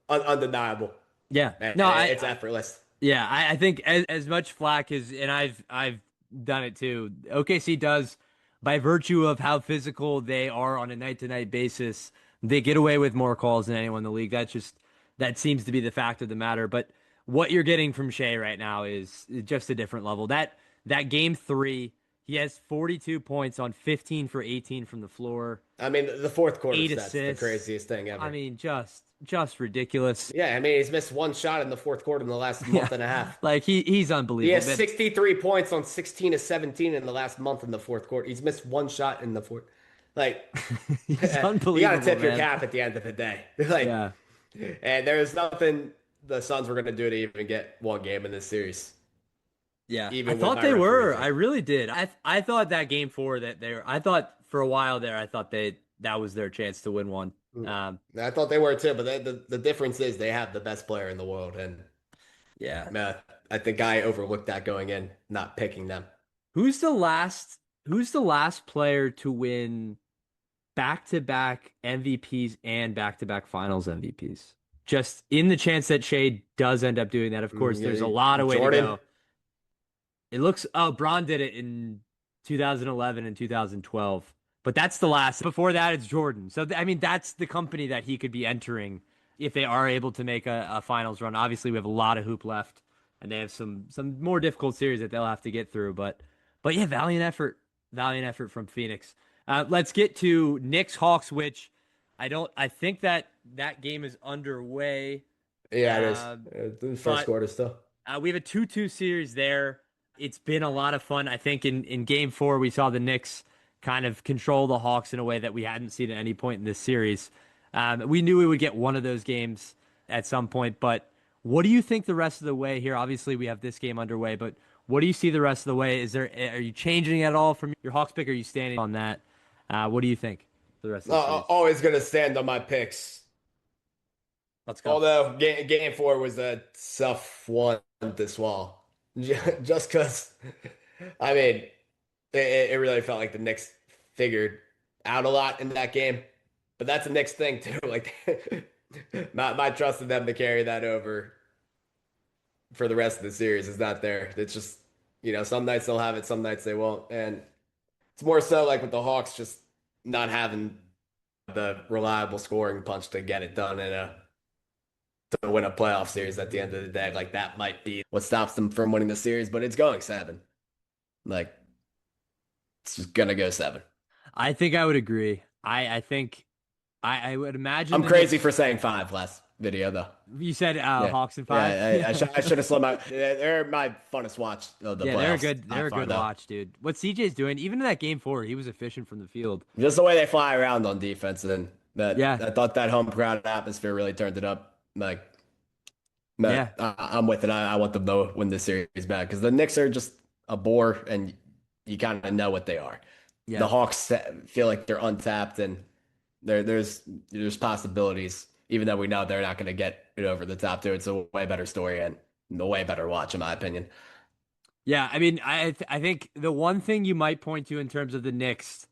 undeniable.
yeah.
Man,
No,
it's effortless.
yeah, I think as much flack as, and I've done it too. OKC does by virtue of how physical they are on a night to night basis. They get away with more calls than anyone in the league. That seems to be the fact of the matter. But what you're getting from Shea right now is just a different level. That game three, he has 42 points on 15 for 18 from the floor,
I mean, the fourth quarter
eight
stats, the
assists.
craziest thing
I
ever.
mean, just ridiculous.
Yeah, I mean, he's missed one shot in the fourth quarter in the last
Yeah,
month and a half.
like he's
He
unbelievable.
has
But
63 points on 16 to 17 in the last month in the fourth quarter. He's missed one shot in the fourth. Like,
he's
you got to
unbelievable,
tip your
man.
cap at the end of the day. Like,
Yeah.
and there was nothing the Suns were going to do to even get one game in this series,
Yeah, I
even with
thought
my
they
referee
were.
take.
I really did. I thought that game four that they were. I thought for a while there, I thought that was their chance to win one.
Mm.
Um,
I thought they were too, but the difference is they have the best player in the world, and
yeah.
uh, I think I overlooked that going in, not picking them.
Who's the last? Who's the last player to win back-to-back MVPs and back-to-back Finals MVPs? Just in the chance that Shea does end up doing that. Of course, there's a lot of way to
Jordan.
go. It looks. Oh, Braun did it in 2011 and 2012. But that's the last. Before that, it's Jordan. So, I mean, that's the company that he could be entering if they are able to make a finals run. Obviously, we have a lot of hoop left, and they have some more difficult series that they'll have to get through. But yeah, valiant effort from Phoenix. Let's get to Knicks Hawks, which I think that game is underway.
Yeah, it is.
Uh,
The first
but
quarter still.
we have a 2-2 series there. It's been a lot of fun. I think in game four, we saw the Knicks kind of control the Hawks in a way that we hadn't seen at any point in this series. We knew we would get one of those games at some point, but what do you think the rest of the way here? Obviously, we have this game underway, but what do you see the rest of the way? Are you changing at all from your Hawks pick? Or are you standing on that? What do you think for the rest of the series?
Always going to stand on my picks.
Let's go.
Although game four was a tough one to swallow. Just because, I mean, it really felt like the Knicks figured out a lot in that game. But that's a Knicks thing, too. Like, my trust in them to carry that over for the rest of the series is not there. It's just, some nights they'll have it, some nights they won't. And it's more so like with the Hawks just not having the reliable scoring punch to get it done to win a playoff series at the end of the day. Like that might be what stops them from winning the series, but it's going seven. Like it's just gonna go seven.
I think I would agree. I think I would imagine
I'm
the
crazy
Knicks.
for saying five last video though.
You said
Yeah.
Hawks and five.
Yeah, I should have slowed my. They're my funnest watch of the
Yeah, they're a
playoffs.
good.
By
They're a
far,
good
though.
watch, dude. What CJ's doing, even in that game four, he was efficient from the field.
Just the way they fly around on defense, and that
Yeah,
I thought that home crowd atmosphere really turned it up. Like, man,
yeah,
I'm with it. I want them to win this series back because the Knicks are just a bore, and you kind of know what they are. The
Yeah.
Hawks feel like they're untapped, and there's possibilities, even though we know they're not going to get it over the top. Too, it's a way better story and a way better watch, in my opinion.
Yeah, I mean, I think the one thing you might point to in terms of the Knicks,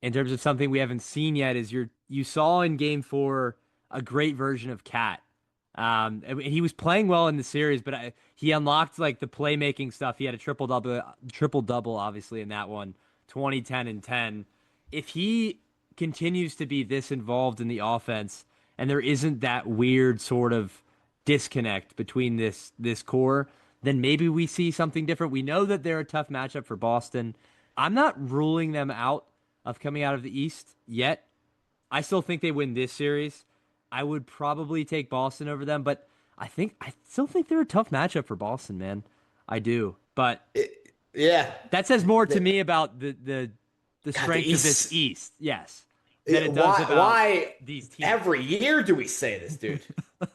in terms of something we haven't seen yet, is you saw in Game 4 a great version of Cat. And he was playing well in the series, but he unlocked like the playmaking stuff. He had a triple double, obviously in that one, 20, 10, and 10. If he continues to be this involved in the offense, and there isn't that weird sort of disconnect between this core, then maybe we see something different. We know that they're a tough matchup for Boston. I'm not ruling them out of coming out of the East yet. I still think they win this series. I would probably take Boston over them, but I still think they're a tough matchup for Boston, man. I do. But
Yeah.
that says more to me about the
God, the
strength of this
East.
East, yes, than it does
Why?
about
Why
these teams.
every year do we say this, dude?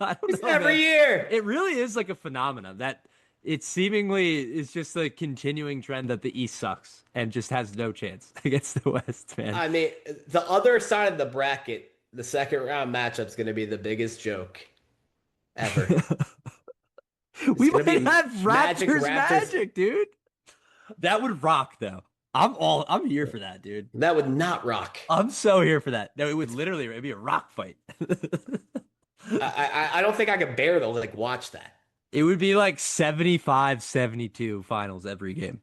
I
It's
don't know,
every
man.
year.
It really is like a phenomenon that it seemingly is just a continuing trend that the East sucks and just has no chance against the West, man.
I mean, the other side of the bracket, the second round matchup's going to be the biggest joke ever. It's
We
going to
might
be
have
Magic
Raptors
Raptors.
magic, dude. That would rock though. I'm here for that, dude.
That would not rock.
I'm so here for that. No, it would literally it'd be a rock fight.
I don't think I could bear to like watch that.
It would be like 75-72 finals every game.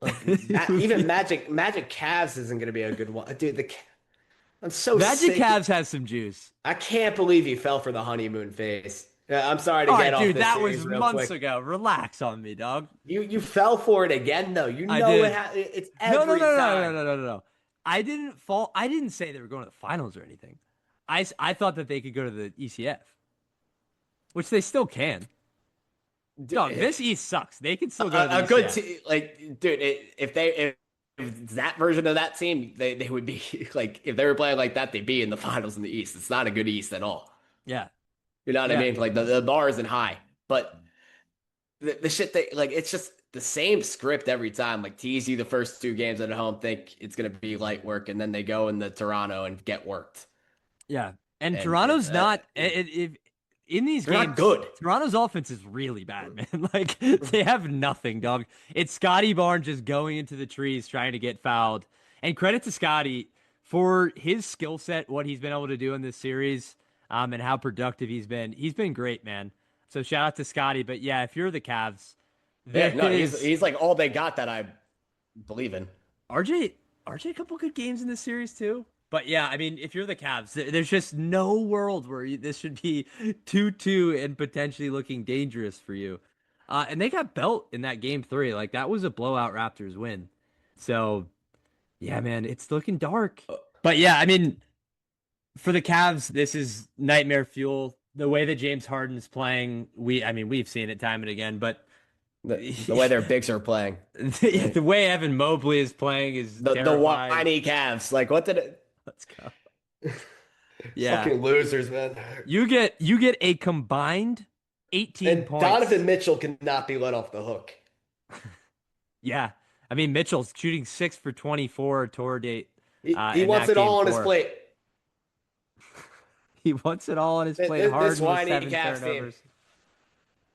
Like
It would
even
be-
Magic Cavs isn't going to be a good one, dude. I'm so
Magic
sick.
Cavs has some juice.
I can't believe you fell for the honeymoon phase. I'm sorry to
All
get
right,
off
dude,
this
that was
series real
months
quick.
ago. Relax on me, dog.
You fell for it again, though. You
I
know
did.
it's
No, no,
every
no, no, no,
time.
no, no, no, no. I didn't fall. I didn't say they were going to the finals or anything. I thought that they could go to the ECF, which they still can. Dog, this East sucks. They can still go to the
A good
ECF.
team, like dude, if it's that version of that team, they would be like if they were playing like that, they'd be in the finals in the East. It's not a good East at all.
Yeah,
You know what I
yeah,
mean? Like the bar isn't high, but the shit they like it's just the same script every time. Like tease you the first two games at home, think it's gonna be light work, and then they go into Toronto and get worked.
yeah. And
And
Toronto's not
yeah,
in these
they're not
games.
good.
Toronto's offense is really bad, man. Like they have nothing, dog. It's Scotty Barnes just going into the trees trying to get fouled. And credit to Scotty for his skill set, what he's been able to do in this series, and how productive he's been. He's been great, man. So shout out to Scotty. But yeah, if you're the Cavs,
Yeah,
there
no,
is
he's like all they got that I believe in.
RJ. RJ a couple good games in this series too. But yeah, I mean, if you're the Cavs, there's just no world where this should be 2-2 and potentially looking dangerous for you. And they got belt in that game 3. Like that was a blowout Raptors win. So yeah, man, it's looking dark. But yeah, I mean, for the Cavs, this is nightmare fuel. The way that James Harden is playing, I mean, we've seen it time and again, but
The way their bigs are playing. Right?
the way Evan Mobley is playing is
The
terrifying.
whiny Cavs. Like what did it
Let's go. Yeah.
fucking losers, man.
You get a combined 18
And
points.
Donovan Mitchell cannot be let off the hook.
Yeah. I mean, Mitchell's shooting 6 for 24 tour date
He
in
wants
that
it all
game
on his
4.
plate.
He wants it all on his plate.
This
Harden with
whiny
7
Cavs team.
turnovers.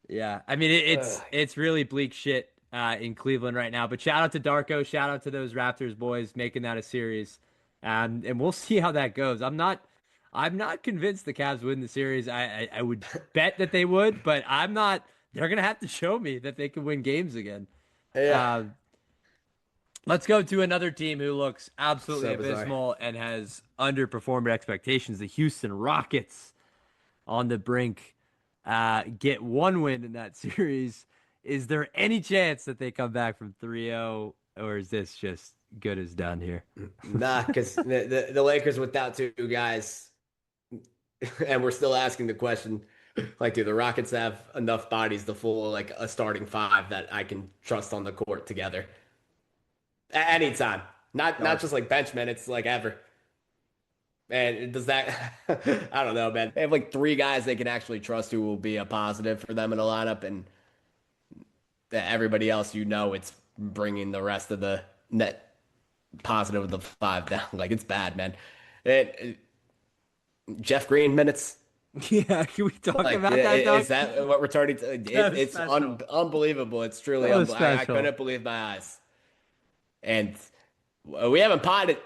Yeah. I mean,
Ugh.
it's really bleak shit in Cleveland right now. But shout out to Darko. Shout out to those Raptors boys making that a series. And we'll see how that goes. I'm not convinced the Cavs win the series. I would bet that they would, but I'm not. They're gonna have to show me that they can win games again.
Yeah.
Uh, let's go to another team who looks absolutely
So bizarre.
abysmal and has underperformed expectations. The Houston Rockets on the brink get one win in that series. Is there any chance that they come back from 3-0, or is this just good as done here?
Nah, because the Lakers without two guys, and we're still asking the question, like, do the Rockets have enough bodies to fool like a starting five that I can trust on the court together? Anytime. Not just like bench minutes, like ever. And does that I don't know, man. They have like three guys they can actually trust who will be a positive for them in the lineup, and everybody else, it's bringing the rest of the net positive of the five down. Like it's bad, man. Jeff Green minutes.
Yeah, can we talk
Like,
about that, dog?
is that what we're turning to?
That was
It's
special.
unbelievable. It's truly
That was
I
special.
couldn't believe my eyes. And we haven't potted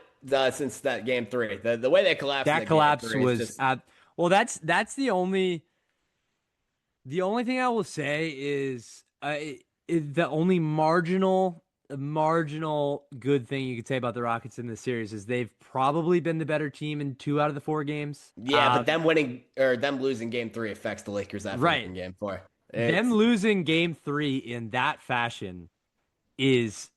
since that game three. The way they collapsed in
That
the game
collapse
three is
was
just
well. That's the only thing I will say is the only marginal good thing you could say about the Rockets in this series is they've probably been the better team in 2 out of the 4 games.
yeah. But them winning or them losing game three affects the Lakers effort
Right.
in game four.
Them
It's
losing game 3 in that fashion is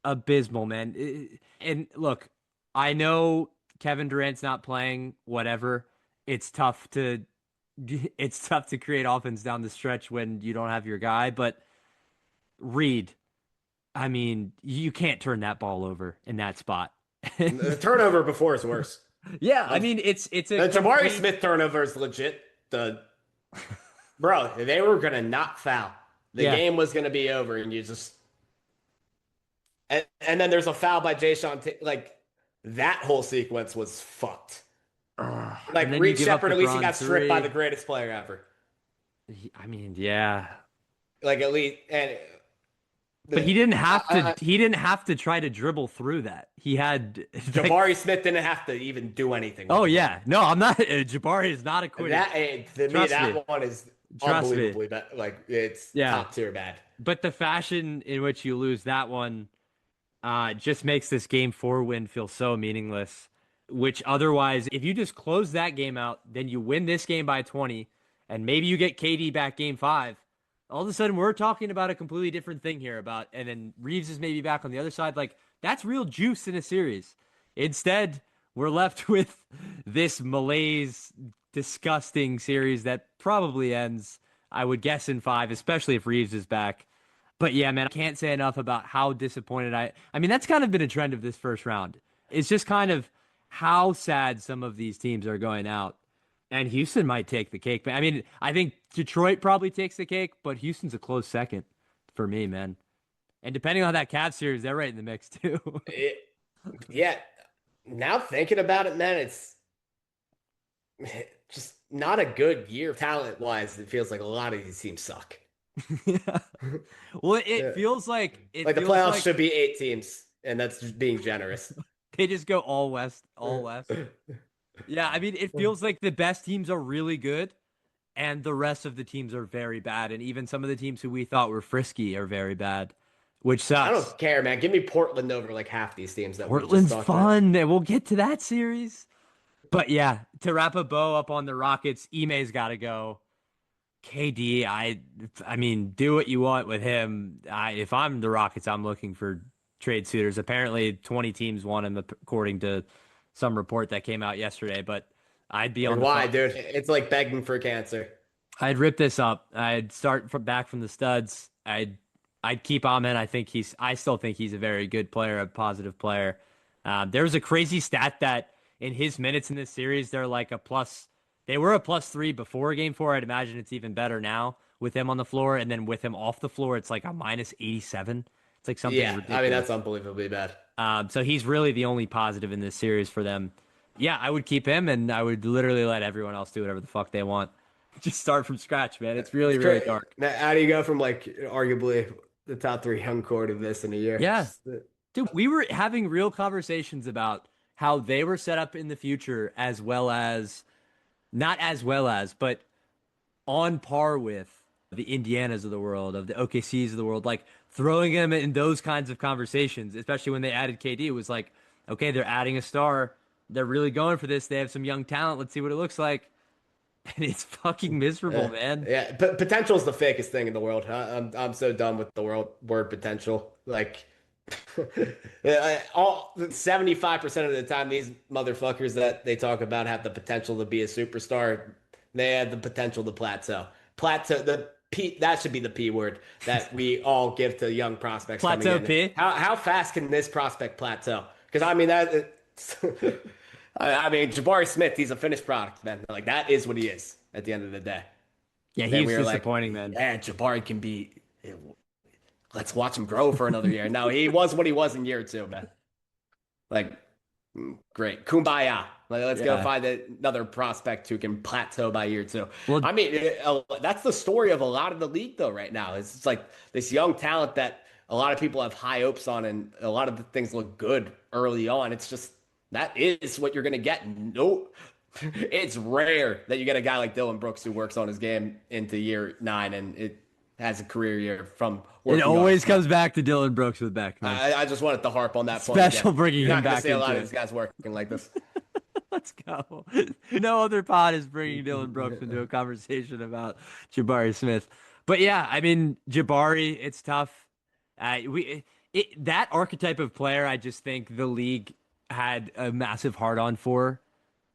abysmal, man. And look, I know Kevin Durant's not playing, whatever. It's tough to it's tough to create offense down the stretch when you don't have your guy, but Reed, I mean, you can't turn that ball over in that spot.
the turnover before is worse.
Yeah, I
Um,
mean it's a
the Jabari
complete
Smith turnover is legit. The bro, they were gonna not foul. The
yeah.
game was gonna be over, and you just and then there's a foul by Jay Sean. Like that whole sequence was fucked.
And
Like
then you
Reed
give up
Shepard,
the
at least he
bronze
got stripped by
three.
the greatest player ever.
I mean, yeah.
Like at least and
But
the
he didn't have to try to dribble through that. He had like
Jabari Smith didn't have to even do anything with
oh
the ball.
yeah. No, I'm not Jabari is not acquitted.
That to me,
Trust me.
that one is
Trust me.
unbelievably bad. Like it's
Yeah.
top tier bad.
But the fashion in which you lose that one just makes this game 4 win feel so meaningless. Which otherwise, if you just close that game out, then you win this game by 20, and maybe you get KD back game 5. All of a sudden, we're talking about a completely different thing here about, and then Reeves is maybe back on the other side. Like, that's real juice in a series. Instead, we're left with this malaise, disgusting series that probably ends, I would guess, in 5, especially if Reeves is back. But yeah, man, I can't say enough about how disappointed I mean, that's kind of been a trend of this first round. It's just kind of how sad some of these teams are going out. And Houston might take the cake. But I mean, I think Detroit probably takes the cake, but Houston's a close second for me, man. And depending on that Cavs series, they're right in the mix too.
It, yeah. Now thinking about it, man, it's just not a good year talent wise. It feels like a lot of these teams suck.
Yeah. Well,
Yeah.
it
Like the
feels
playoffs
like
should be 8 teams, and that's just being generous.
they just go all west, all west. Yeah, I mean, it feels like the best teams are really good, and the rest of the teams are very bad. And even some of the teams who we thought were frisky are very bad, which
I
sucks.
don't care, man. Give me Portland over like half these teams that we just
Portland's
talked about.
fun, and we'll get to that series. But yeah, to wrap a bow up on the Rockets, Ime's got to go. KD, I mean, do what you want with him. If I'm the Rockets, I'm looking for trade suitors. Apparently, 20 teams want him, according to some report that came out yesterday. But I'd be
Like
on the
why,
phone.
dude? It's like begging for cancer.
I'd rip this up. I'd start from back from the studs. I'd keep Amen. I still think he's a very good player, a positive player. There was a crazy stat that in his minutes in this series, they're like a plus. They were a +3 before game 4. I'd imagine it's even better now with him on the floor, and then with him off the floor, it's like a -87. It's like something
Yeah, I mean
ridiculous.
that's unbelievably bad.
So he's really the only positive in this series for them. Yeah, I would keep him, and I would literally let everyone else do whatever the fuck they want. Just start from scratch, man. It's really,
It's
really
crazy.
dark.
How do you go from like arguably the top three young core to this in a year?
Yeah. Dude, we were having real conversations about how they were set up in the future as well as, not as well as, but on par with the Indianas of the world, of the OKCs of the world, like throwing them in those kinds of conversations, especially when they added KD, it was like, okay, they're adding a star. They're really going for this. They have some young talent. Let's see what it looks like. And it's fucking miserable,
Yeah,
man.
yeah. But potential is the fakest thing in the world. I'm so done with the word potential. Like all 75% of the time, these motherfuckers that they talk about have the potential to be a superstar. They have the potential to plateau. Plateau. The P, that should be the P word that we all give to young prospects coming
Plateau
in.
P.
How fast can this prospect plateau? Because I mean that. I mean, Jabari Smith, he's a finished product, man. Like that is what he is at the end of the day.
Yeah,
Then
he's
we were like,
disappointing, man.
yeah, Jabari can be let's watch him grow for another year. No, he was what he was in year two, man. Like, great. Kumbaya. Like, let's go
Yeah.
find another prospect who can plateau by year two.
Well,
I mean, that's the story of a lot of the league, though, right now. It's just like this young talent that a lot of people have high hopes on, and a lot of the things look good early on. It's just that is what you're going to get. No, it's rare that you get a guy like Dylan Brooks who works on his game into year nine and it has a career year from
it
working on it.
always comes back to Dylan Brooks with Beck, man.
I just wanted to harp on that point again.
Special bringing
You're
him
not going to
back
see a lot
into
of these
it.
guys working like this.
Let's go. No other pod is bringing Dylan Brooks into a conversation about Jabari Smith. But yeah, I mean, Jabari, it's tough. That archetype of player, I just think the league had a massive hard on for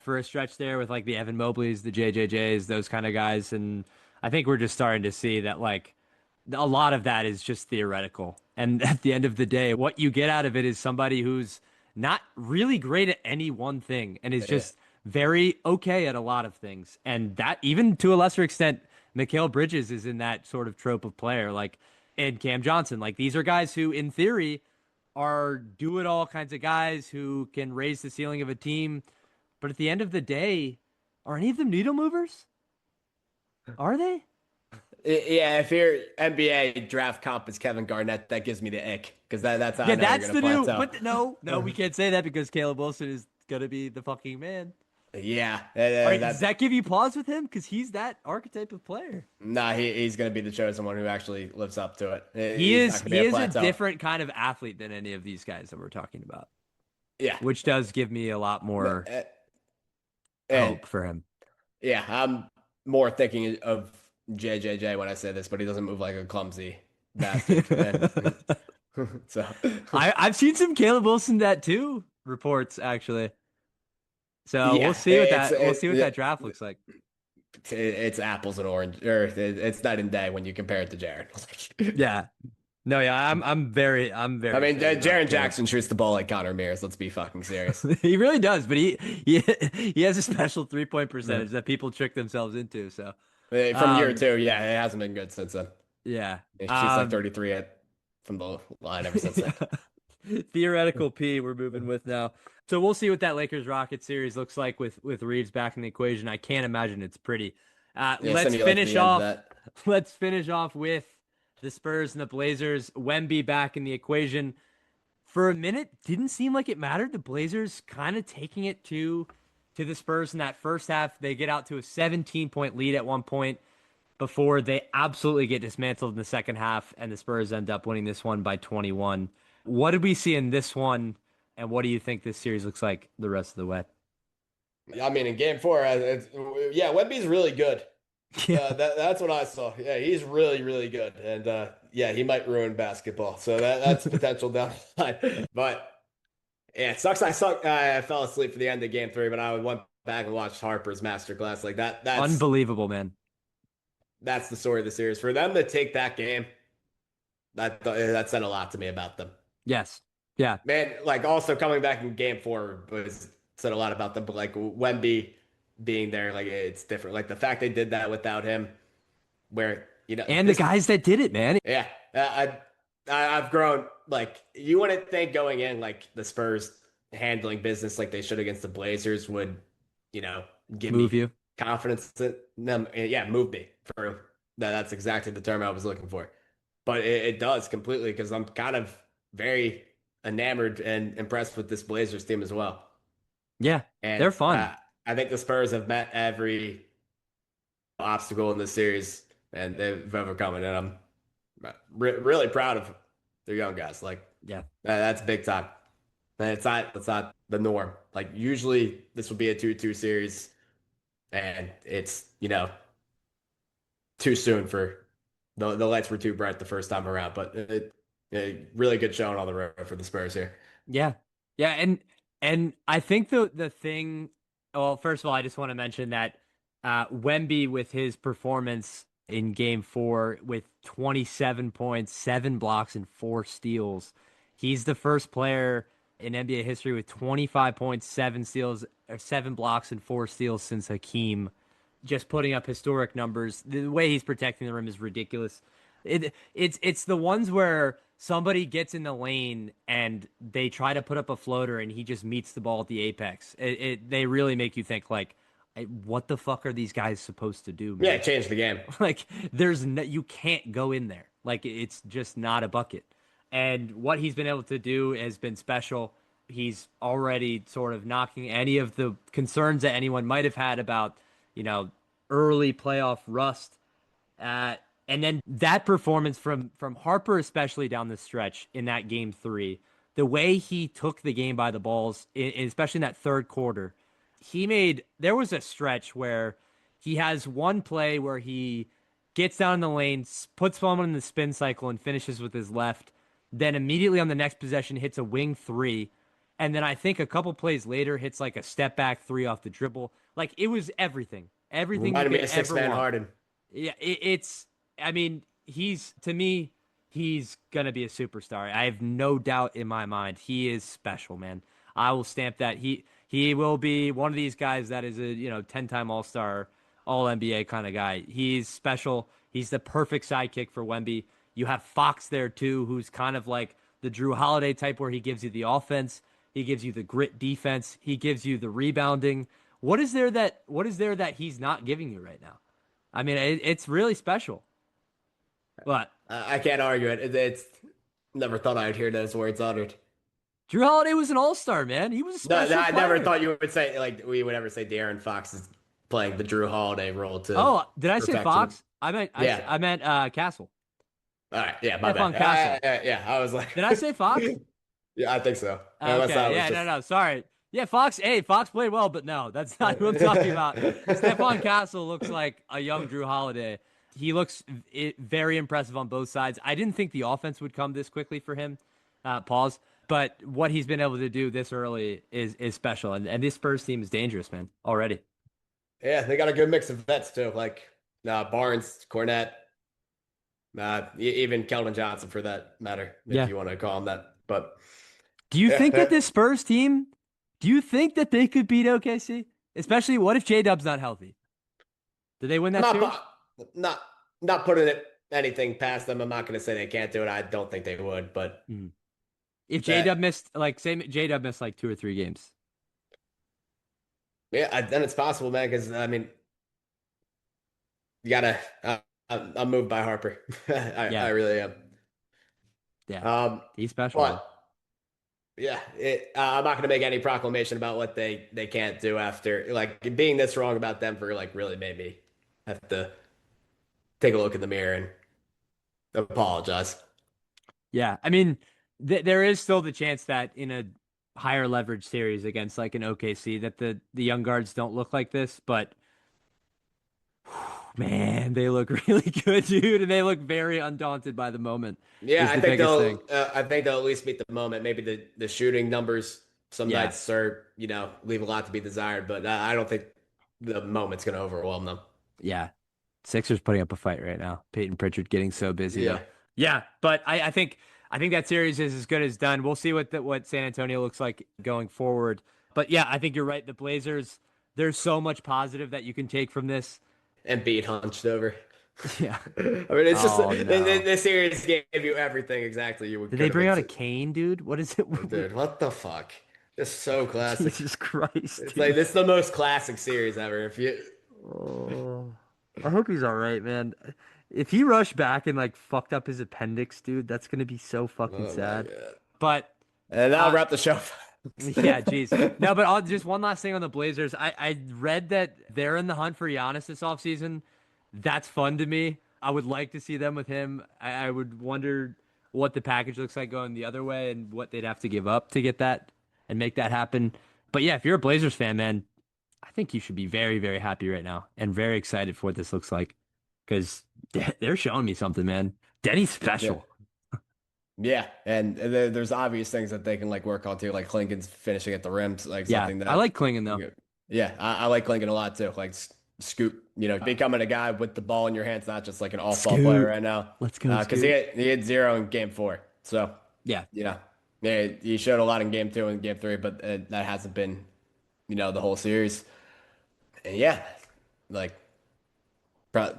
a stretch there with like the Evan Mobleys, the JJJs, those kind of guys. And I think we're just starting to see that like a lot of that is just theoretical. And at the end of the day, what you get out of it is somebody who's not really great at any one thing and is
Yeah.
just very okay at a lot of things. And that, even to a lesser extent, Mikal Bridges is in that sort of trope of player, like, and Cam Johnson. Like, these are guys who, in theory, are do it all kinds of guys who can raise the ceiling of a team. But at the end of the day, are any of them needle movers? Are they?
Yeah, if your NBA draft comp is Kevin Garnett, that gives me the ick because that's how I
Yeah,
know you're
that's
going
the
to
new.
plateau.
But no, we can't say that because Caleb Wilson is gonna be the fucking man.
Yeah,
All right, does
that
that give you pause with him? Because he's that archetype of player.
nah, he's going to be the chosen one who actually lives up to it.
He
He's not
is
going to be
he
a
is a
plateau.
different kind of athlete than any of these guys that we're talking about,
Yeah,
which does give me a lot
but
more
and
hope for him.
yeah, I'm more thinking of JJJ when I say this, but he doesn't move like a clumsy bastard. And so
I've seen some Caleb Wilson that too reports actually. So
yeah,
we'll see what that draft looks like.
it's apples and orange, or it's night and day when you compare it to Jared.
Yeah. No, yeah, I'm
I
very
mean,
excited about
Jaron
Caleb.
Jackson shoots the ball like Connor Mears. Let's be fucking serious.
He really does, but he he has a special 3-point
Yeah.
percentage that people trick themselves into. So,
From year
um,
two, yeah, it hasn't been good since then.
yeah,
He shoots like 33 from the line ever since then.
theoretical P we're moving with now. So we'll see what that Lakers Rockets series looks like with Reeves back in the equation. I can't imagine it's pretty.
Yeah,
Let's
Cindy, like
finish
the end of
off.
that.
Let's finish off with the Spurs and the Blazers. Wemby back in the equation. For a minute, didn't seem like it mattered. The Blazers kind of taking it to the Spurs in that first half. They get out to a 17-point lead at one point before they absolutely get dismantled in the second half, and the Spurs end up winning this one by 21. What did we see in this one, and what do you think this series looks like the rest of the way?
I mean, in game four, yeah, Wemby's really good.
Yeah,
That's what I saw. Yeah, he's really, really good. And yeah, he might ruin basketball. So that's potential down the line. But yeah, it sucks. I fell asleep for the end of game three, but I went back and watched Harper's masterclass. Like
unbelievable, man.
that's the story of the series. For them to take that game, that said a lot to me about them.
Yes, yeah,
Man, like also coming back in game four was said a lot about them, but like Wemby being there, like it's different. Like the fact they did that without him, where
and the
this,
guys that did it, man.
yeah, I've grown. Like you wouldn't think going in like the Spurs handling business like they should against the Blazers would, you know, give
Move
me
you.
confidence in them. Yeah, move me for that. That's exactly the term I was looking for. But it does completely because I'm kind of very enamored and impressed with this Blazers team as well.
Yeah,
And
they're fun.
I think the Spurs have met every obstacle in this series and they've overcome it. And I'm really proud of their young guys. Like
Yeah.
that's big time. And it's not the norm. Like usually this would be a 2-2 series and it's, too soon for the lights were too bright the first time around, but really good showing on the road for the Spurs here.
Yeah. Yeah, and I think the thing, well, first of all, I just want to mention that Wemby with his performance in game 4 with 27 points, 7 blocks and 4 steals. He's the first player in NBA history with 25 points, 7 steals, or 7 blocks and 4 steals since Hakeem, just putting up historic numbers. The way he's protecting the rim is ridiculous. It's the ones where somebody gets in the lane and they try to put up a floater and he just meets the ball at the apex. They really make you think like, what the fuck are these guys supposed to do,
Yeah,
man?
it changed the game.
Like there's no, you can't go in there. Like it's just not a bucket. And what he's been able to do has been special. He's already sort of knocking any of the concerns that anyone might have had about, you know, early playoff rust. Uh, and then that performance from Harper, especially down the stretch in that game three, the way he took the game by the balls, especially in that third quarter, there was a stretch where he has one play where he gets down in the lane, puts someone in the spin cycle, and finishes with his left. Then immediately on the next possession hits a wing three, and then I think a couple plays later hits like a step back three off the dribble. Like it was everything you
Reminded me
could
of six
ever
man
want.
Harden.
Yeah, it's. I mean, he's to me, he's gonna be a superstar. I have no doubt in my mind. He is special, man. I will stamp that. He will be one of these guys that is a 10-time All Star, All NBA kind of guy. He's special. He's the perfect sidekick for Wemby. You have Fox there too, who's kind of like the Drew Holiday type, where he gives you the offense, he gives you the grit defense, he gives you the rebounding. What is there that he's not giving you right now? I mean, it's really special. But
I can't argue it. It's never thought I'd hear those words uttered.
Drew Holiday was an all-star, man. He was a
No, no,
special
I never
player.
thought you would say like we would ever say De'Aaron Fox is playing the Drew Holiday role to
Oh, did I say
perfection.
Fox? I meant
Yeah.
I meant Castle.
All right. Yeah. My bad.
Stephon Castle.
Yeah. I was like,
Did I say Fox?
yeah, I think so. Unless I
Okay,
was
yeah, no,
just.
no, sorry. Yeah, Fox. Hey, Fox played well, but no, that's not who I'm talking about. Stephon Castle looks like a young Drew Holiday. He looks very impressive on both sides. I didn't think the offense would come this quickly for him. Pause. But what he's been able to do this early is special, and this Spurs team is dangerous, man. Already.
Yeah, they got a good mix of vets too, like Barnes, Cornette, even Keldon Johnson for that matter, if
Yeah.
you want to call him that. But
Do you
yeah,
think that this Spurs team, do you think that they could beat OKC? Especially, what if J Dub's not healthy? Do they win
I'm
that series?
not not putting anything past them. I'm not going to say they can't do it. I don't think they would, but
Mhm. If J Dub
that
missed, like, say J Dub missed like 2 or 3 games.
yeah, then it's possible, man. Because I mean, you gotta. I'm moved by Harper. I
Yeah,
really am.
yeah.
Um,
He's special, man.
but yeah, I'm not going to make any proclamation about what they can't do after like being this wrong about them for like really made me have to take a look in the mirror and apologize.
Yeah. I mean, there is still the chance that in a higher leverage series against like an OKC that the young guards don't look like this, but man, they look really good, dude, and they look very undaunted by the moment
Yeah,
is the biggest thing.
I think they'll at least meet the moment. Maybe the shooting numbers some
Yeah.
nights are leave a lot to be desired, but I don't think the moment's going to overwhelm them.
Yeah. Sixers putting up a fight right now. Peyton Pritchard getting so busy though.
Yeah,
Yeah, but I think that series is as good as done. We'll see what San Antonio looks like going forward. But yeah, I think you're right. The Blazers, there's so much positive that you can take from this.
and beat hunched over.
Yeah.
I mean, it's just
Oh no.
this series gave you everything exactly you
Did
could
they
have.
bring out a cane, dude? What is it?
Dude, what the fuck? Just so classic.
Jesus Christ,
It's like
dude.
this is the most classic series ever. If you,
Oh, I hope he's all right, man. If he rushed back and like fucked up his appendix, dude, that's gonna be so fucking
oh my
sad.
god.
But
And that'll
uh,
wrap the show.
yeah, geez. No, but just one last thing on the Blazers. I read that they're in the hunt for Giannis this offseason. That's fun to me. I would like to see them with him. I would wonder what the package looks like going the other way and what they'd have to give up to get that and make that happen. But yeah, if you're a Blazers fan, man, I think you should be very, very happy right now and very excited for what this looks like because they're showing me something, man. Denny's
Yeah.
special.
Yeah, and there's obvious things that they can like work on too, like Clinton's finishing at the rims, like
Yeah,
something
I
that.
like Klingen though.
Yeah, I like Clinton a lot too. Like scoop, becoming a guy with the ball in your hands, not just like an off-ball player
Scoot.
right now.
Let's go,
Because
Scoot.
he had zero in game four, so
Yeah.
you know, yeah, he showed a lot in game two and game three, but that hasn't been the whole series. And yeah, like Bro,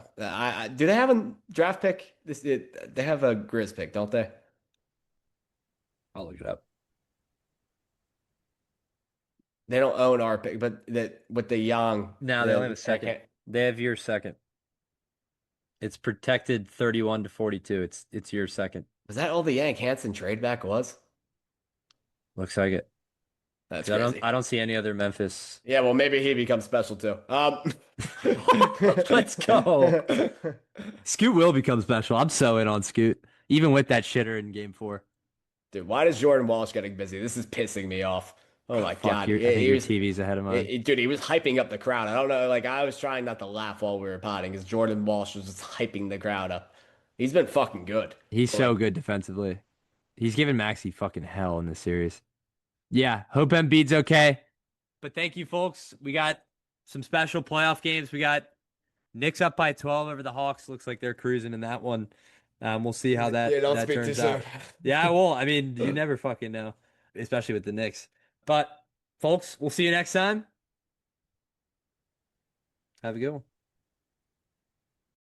do they have a draft pick? They have a Grizz pick, don't they?
I'll look it up.
They don't own our pick, but that with the young,
No, they only have a second. They have your second. It's protected 31 to 42. It's your second.
was that all the Yank Hansen trade back was?
Looks like it.
That's
'Cause I don't
crazy.
I don't see any other Memphis.
Yeah, well, maybe he becomes special too.
Let's go. Scoot will become special. I'm so in on Scoot, even with that shitter in game 4.
Dude, why is Jordan Walsh getting busy? This is pissing me off. Oh my
Fuck
God.
your. I think your TV's ahead of mine.
Dude, he was hyping up the crowd. I don't know. Like, I was trying not to laugh while we were potting because Jordan Walsh was just hyping the crowd up. He's been fucking good.
He's
But, like,
so good defensively. He's giving Maxey fucking hell in this series. Yeah, hope Embiid's okay. But thank you, folks. We got some special playoff games. We got Knicks up by 12 over the Hawks. Looks like they're cruising in that one. We'll see how
yeah, don't
that
speak too
turns
soon.
out. Yeah, well, I mean, you never fucking know, especially with the Knicks. But folks, we'll see you next time. Have a good one.